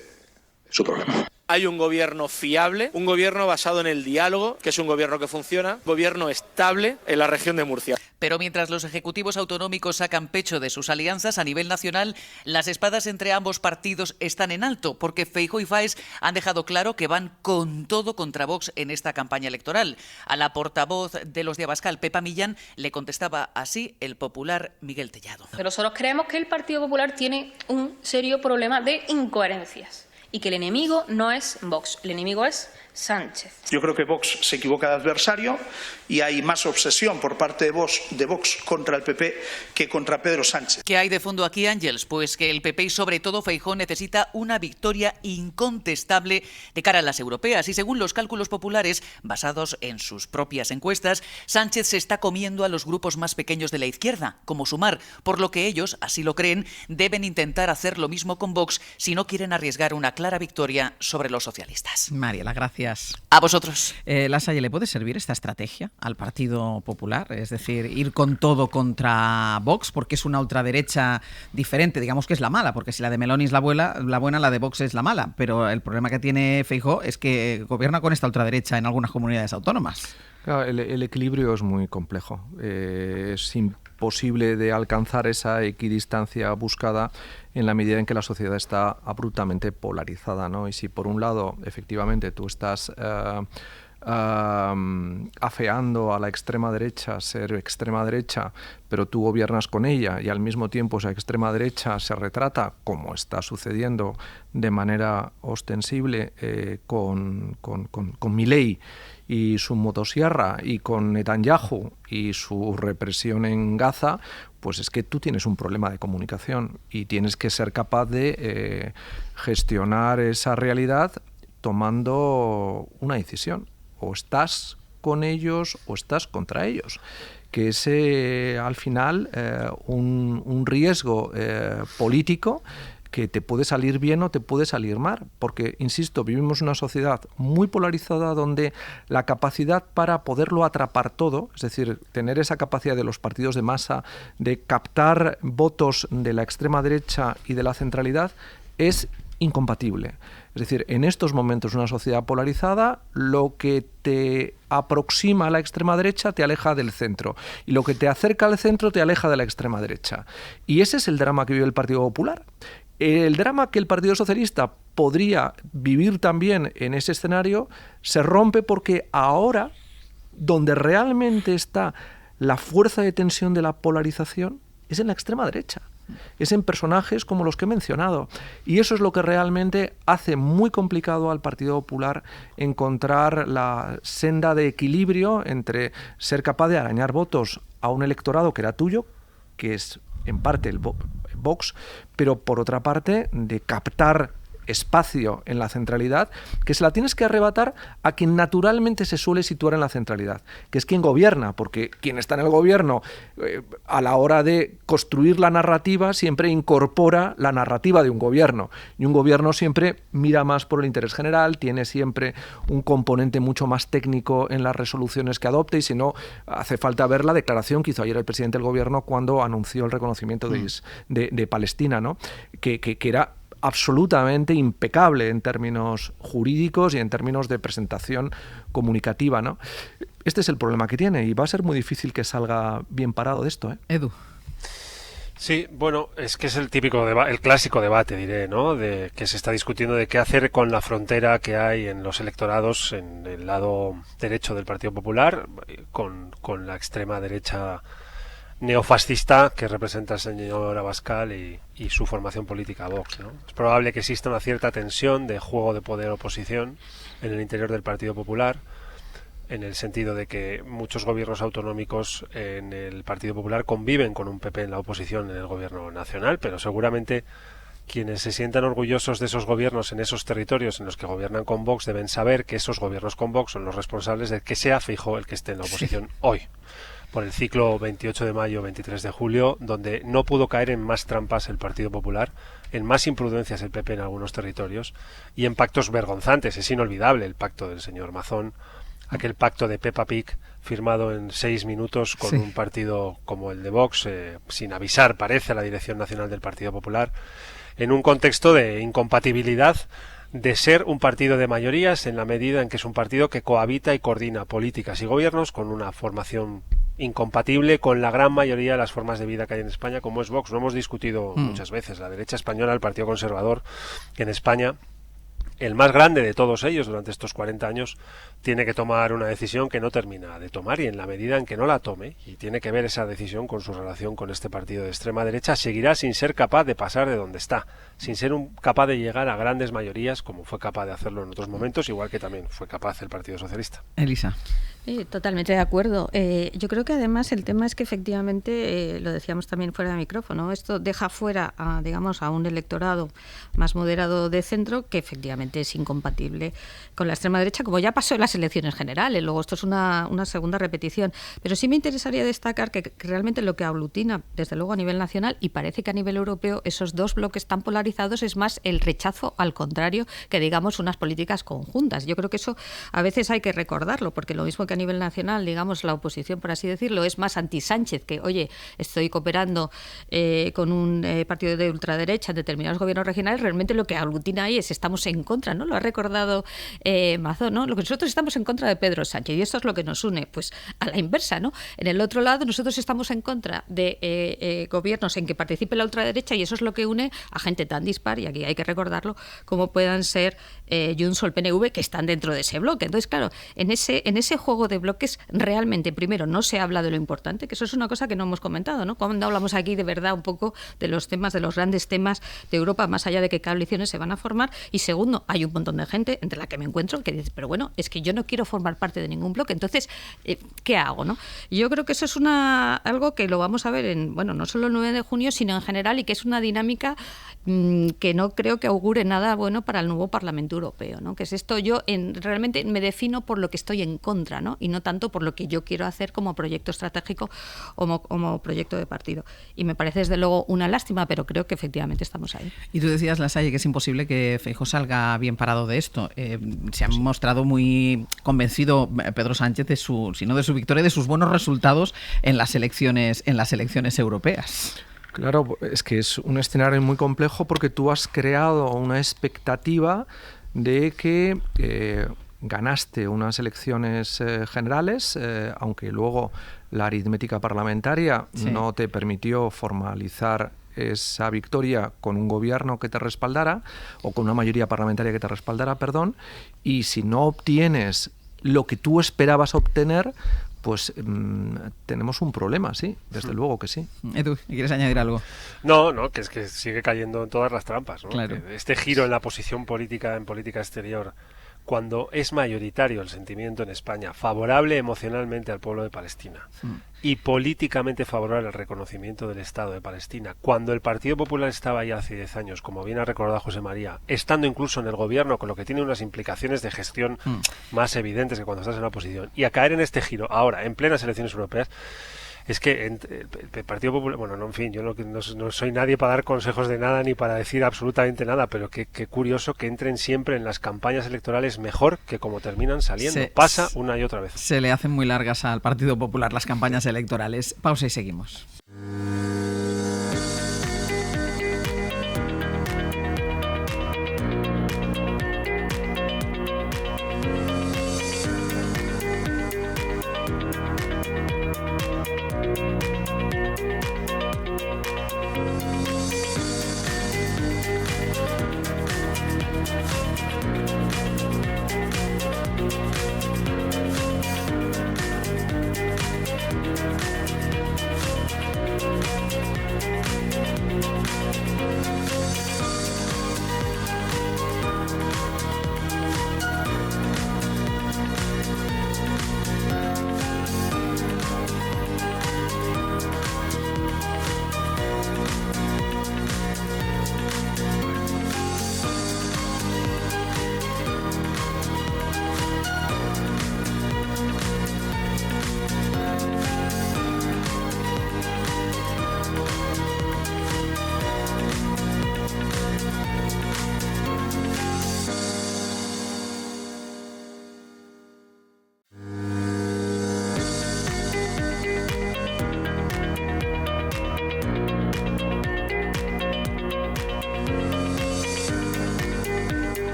su problema. Hay un gobierno fiable, un gobierno basado en el diálogo, que es un gobierno que funciona, un gobierno estable en la región de Murcia. Pero mientras los ejecutivos autonómicos sacan pecho de sus alianzas a nivel nacional, las espadas entre ambos partidos están en alto, porque Feijóo y Faes han dejado claro que van con todo contra Vox en esta campaña electoral. A la portavoz de los de Abascal, Pepa Millán, le contestaba así el popular Miguel Tellado. Nosotros creemos que el Partido Popular tiene un serio problema de incoherencias y que el enemigo no es Vox, el enemigo es Sánchez. Yo creo que Vox se equivoca de adversario y hay más obsesión por parte de Vox contra el PP que contra Pedro Sánchez. ¿Qué hay de fondo aquí, Ángels? Pues que el PP y sobre todo Feijóo necesita una victoria incontestable de cara a las europeas y según los cálculos populares basados en sus propias encuestas, Sánchez se está comiendo a los grupos más pequeños de la izquierda, como Sumar, por lo que ellos, así lo creen, deben intentar hacer lo mismo con Vox si no quieren arriesgar una clara victoria sobre los socialistas. Mariela, gracias. A vosotros. Lasalle, ¿le puede servir esta estrategia al Partido Popular? Es decir, ir con todo contra Vox, porque es una ultraderecha diferente, digamos que es la mala, porque si la de Meloni es la buena, la de Vox es la mala. Pero el problema que tiene Feijóo es que gobierna con esta ultraderecha en algunas comunidades autónomas. Claro, el equilibrio es muy complejo. Es imposible de alcanzar esa equidistancia buscada en la medida en que la sociedad está abruptamente polarizada, ¿no? Y si por un lado, efectivamente, tú estás afeando a la extrema derecha ser extrema derecha, pero tú gobiernas con ella y al mismo tiempo esa extrema derecha se retrata, como está sucediendo de manera ostensible con Milei y su motosierra y con Netanyahu y su represión en Gaza, pues es que tú tienes un problema de comunicación y tienes que ser capaz de gestionar esa realidad tomando una decisión. O estás con ellos o estás contra ellos, que es al final un riesgo político que te puede salir bien o te puede salir mal, porque, insisto, vivimos en una sociedad muy polarizada donde la capacidad para poderlo atrapar todo, es decir, tener esa capacidad de los partidos de masa de captar votos de la extrema derecha y de la centralidad, es incompatible. Es decir, en estos momentos una sociedad polarizada, lo que te aproxima a la extrema derecha te aleja del centro y lo que te acerca al centro te aleja de la extrema derecha. Y ese es el drama que vive el Partido Popular. El drama que el Partido Socialista podría vivir también en ese escenario se rompe porque ahora, donde realmente está la fuerza de tensión de la polarización, es en la extrema derecha. Es en personajes como los que he mencionado. Y eso es lo que realmente hace muy complicado al Partido Popular encontrar la senda de equilibrio entre ser capaz de arañar votos a un electorado que era tuyo, que es en parte el Vox, pero por otra parte de captar espacio en la centralidad, que se la tienes que arrebatar a quien naturalmente se suele situar en la centralidad, que es quien gobierna, porque quien está en el gobierno a la hora de construir la narrativa siempre incorpora la narrativa de un gobierno, y un gobierno siempre mira más por el interés general, tiene siempre un componente mucho más técnico en las resoluciones que adopte, y si no, hace falta ver la declaración que hizo ayer el presidente del gobierno cuando anunció el reconocimiento de Palestina, ¿no? que era absolutamente impecable en términos jurídicos y en términos de presentación comunicativa, ¿no? Este es el problema que tiene y va a ser muy difícil que salga bien parado de esto, ¿eh? Edu. Sí, bueno, es que es el típico el clásico debate, diré, ¿no? De que se está discutiendo de qué hacer con la frontera que hay en los electorados en el lado derecho del Partido Popular con la extrema derecha neofascista que representa el señor Abascal y su formación política Vox, ¿no? Es probable que exista una cierta tensión de juego de poder-oposición en el interior del Partido Popular, en el sentido de que muchos gobiernos autonómicos en el Partido Popular conviven con un PP en la oposición en el gobierno nacional, pero seguramente quienes se sientan orgullosos de esos gobiernos en esos territorios en los que gobiernan con Vox deben saber que esos gobiernos con Vox son los responsables de que sea Feijóo el que esté en la oposición hoy, por el ciclo 28 de mayo, 23 de julio, donde no pudo caer en más trampas el Partido Popular, en más imprudencias el PP en algunos territorios y en pactos vergonzantes. Es inolvidable el pacto del señor Mazón, aquel pacto de Peppa Pig firmado en 6 minutos con un partido como el de Vox, sin avisar, parece, a la Dirección Nacional del Partido Popular, en un contexto de incompatibilidad de ser un partido de mayorías en la medida en que es un partido que cohabita y coordina políticas y gobiernos con una formación incompatible con la gran mayoría de las formas de vida que hay en España, como es Vox. Lo hemos discutido muchas veces. La derecha española, el Partido Conservador en España, el más grande de todos ellos durante estos 40 años, tiene que tomar una decisión que no termina de tomar, y en la medida en que no la tome, y tiene que ver esa decisión con su relación con este partido de extrema derecha, seguirá sin ser capaz de pasar de donde está, sin ser capaz de llegar a grandes mayorías como fue capaz de hacerlo en otros momentos, igual que también fue capaz el Partido Socialista. Elisa. Totalmente de acuerdo. Yo creo que además el tema es que efectivamente, lo decíamos también fuera de micrófono, esto deja fuera a un electorado más moderado de centro que efectivamente es incompatible con la extrema derecha, como ya pasó en las elecciones generales. Luego esto es una segunda repetición. Pero sí me interesaría destacar que realmente lo que aglutina, desde luego a nivel nacional y parece que a nivel europeo, esos dos bloques tan polarizados es más el rechazo al contrario que, digamos, unas políticas conjuntas. Yo creo que eso a veces hay que recordarlo, porque lo mismo que a nivel nacional, digamos, la oposición, por así decirlo, es más anti-Sánchez, que, oye, estoy cooperando con un partido de ultraderecha en determinados gobiernos regionales, realmente lo que aglutina ahí es estamos en contra, ¿no? Lo ha recordado Mazón, ¿no? Lo que nosotros estamos en contra de Pedro Sánchez, y esto es lo que nos une, pues a la inversa, ¿no? En el otro lado, nosotros estamos en contra de gobiernos en que participe la ultraderecha, y eso es lo que une a gente tan dispar, y aquí hay que recordarlo, como puedan ser Junts o el PNV, que están dentro de ese bloque. Entonces, claro, en ese juego de bloques realmente, primero, no se habla de lo importante, que eso es una cosa que no hemos comentado, ¿no? Cuando hablamos aquí de verdad un poco de los temas, de los grandes temas de Europa, más allá de qué coaliciones se van a formar, y segundo, hay un montón de gente, entre la que me encuentro, que dice, pero bueno, es que yo no quiero formar parte de ningún bloque, entonces, ¿qué hago, no? Yo creo que eso es algo que lo vamos a ver no solo el 9 de junio, sino en general, y que es una dinámica que no creo que augure nada bueno para el nuevo Parlamento Europeo, ¿no? Que es esto, yo realmente me defino por lo que estoy en contra, ¿no? Y no tanto por lo que yo quiero hacer como proyecto estratégico o como proyecto de partido. Y me parece desde luego una lástima, pero creo que efectivamente estamos ahí. Y tú decías, Lasalle, que es imposible que Feijóo salga bien parado de esto. Se ha mostrado muy convencido Pedro Sánchez de su victoria y de sus buenos resultados en las elecciones europeas. Claro, es que es un escenario muy complejo porque tú has creado una expectativa de que ganaste unas elecciones generales, aunque luego la aritmética parlamentaria no te permitió formalizar esa victoria con un gobierno que te respaldara, o con una mayoría parlamentaria que te respaldara, perdón, y si no obtienes lo que tú esperabas obtener, pues tenemos un problema, sí, desde luego que sí. Edu, ¿quieres añadir algo? No, que es que sigue cayendo en todas las trampas, ¿no? Claro. Este giro en la posición política, en política exterior, cuando es mayoritario el sentimiento en España favorable emocionalmente al pueblo de Palestina y políticamente favorable al reconocimiento del Estado de Palestina, cuando el Partido Popular estaba ya hace 10 años, como bien ha recordado José María, estando incluso en el gobierno, con lo que tiene unas implicaciones de gestión más evidentes que cuando estás en la oposición, y a caer en este giro ahora, en plenas elecciones europeas, es que el Partido Popular, en fin, yo no soy nadie para dar consejos de nada ni para decir absolutamente nada, pero qué curioso que entren siempre en las campañas electorales mejor que como terminan saliendo. Pasa una y otra vez. Se le hacen muy largas al Partido Popular las campañas electorales. Pausa y seguimos.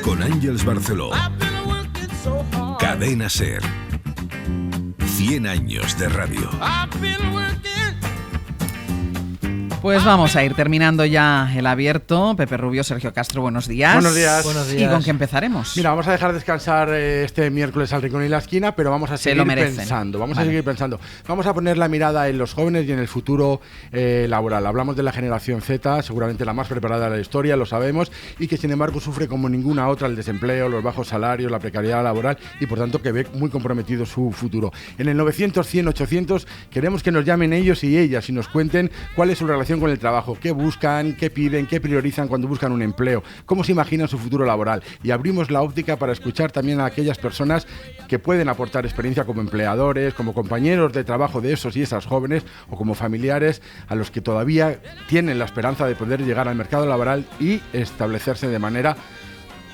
con Ángeles Barceló. Cadena SER. 100 años de radio. Pues vamos a ir terminando ya el abierto. Pepe Rubio, Sergio Castro, buenos días. Buenos días. ¿Y con qué empezaremos? Mira, vamos a dejar descansar este miércoles al Rincón y la Esquina, pero vamos a seguir pensando. Vamos a seguir pensando. Vamos a poner la mirada en los jóvenes y en el futuro laboral. Hablamos de la generación Z, seguramente la más preparada de la historia, lo sabemos, y que sin embargo sufre como ninguna otra el desempleo, los bajos salarios, la precariedad laboral y por tanto que ve muy comprometido su futuro. En el 900, 100, 800 queremos que nos llamen ellos y ellas y nos cuenten cuál es su relación con el trabajo, qué buscan, qué piden, qué priorizan cuando buscan un empleo, cómo se imaginan su futuro laboral. Y abrimos la óptica para escuchar también a aquellas personas que pueden aportar experiencia como empleadores, como compañeros de trabajo de esos y esas jóvenes o como familiares a los que todavía tienen la esperanza de poder llegar al mercado laboral y establecerse de manera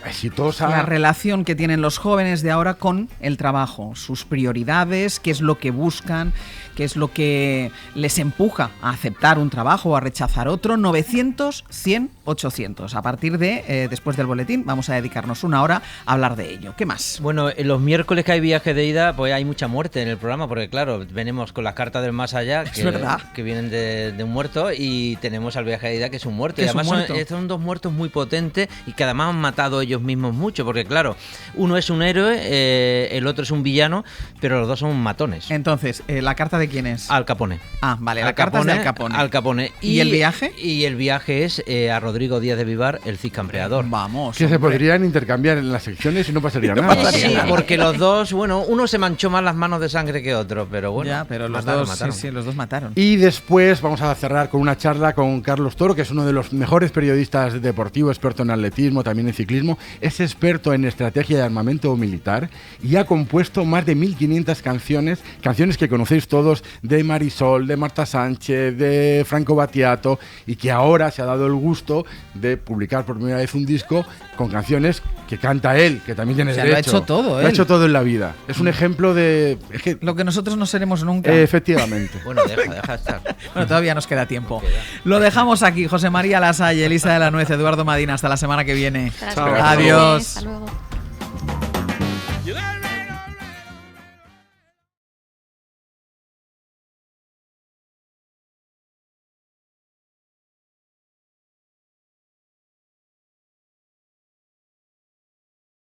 exitosa. La relación que tienen los jóvenes de ahora con el trabajo, sus prioridades, qué es lo que buscan, qué es lo que les empuja a aceptar un trabajo o a rechazar otro. 900, 100, 800. A partir de, después del boletín, vamos a dedicarnos una hora a hablar de ello. ¿Qué más? Bueno, los miércoles que hay viaje de ida, pues hay mucha muerte en el programa, porque claro, venimos con las cartas del más allá, que vienen de un muerto, y tenemos al viaje de ida, que es un muerto. Y además son dos muertos muy potentes y que además han matado ellos mismos mucho, porque claro, uno es un héroe, el otro es un villano, pero los dos son matones. Entonces, ¿la carta de quién es? Al Capone. Ah, vale, la carta es de Al Capone. Al Capone. ¿Y el viaje? Y el viaje es a Rodrigo Díaz de Vivar, el Cid Campeador. Vamos. Que se podrían intercambiar en las secciones y no pasaría nada. Sí, porque los dos, bueno, uno se manchó más las manos de sangre que otro, pero bueno. Ya, pero los dos mataron. Sí, los dos mataron. Y después vamos a cerrar con una charla con Carlos Toro, que es uno de los mejores periodistas deportivos, experto en atletismo, también en ciclismo. Es experto en estrategia de armamento militar y ha compuesto más de 1500 canciones que conocéis todos, de Marisol, de Marta Sánchez, de Franco Battiato, y que ahora se ha dado el gusto de publicar por primera vez un disco con canciones que canta él, que también tiene derecho. Lo ha hecho todo, Lo ha hecho todo en la vida. Es un ejemplo de... lo que nosotros no seremos nunca. Efectivamente. Bueno, deja estar. Bueno, todavía nos queda tiempo. Lo dejamos aquí. José María Lasalle, Elisa de la Nuez, Eduardo Madina. Hasta la semana que viene. Chao. Adiós. Hasta luego.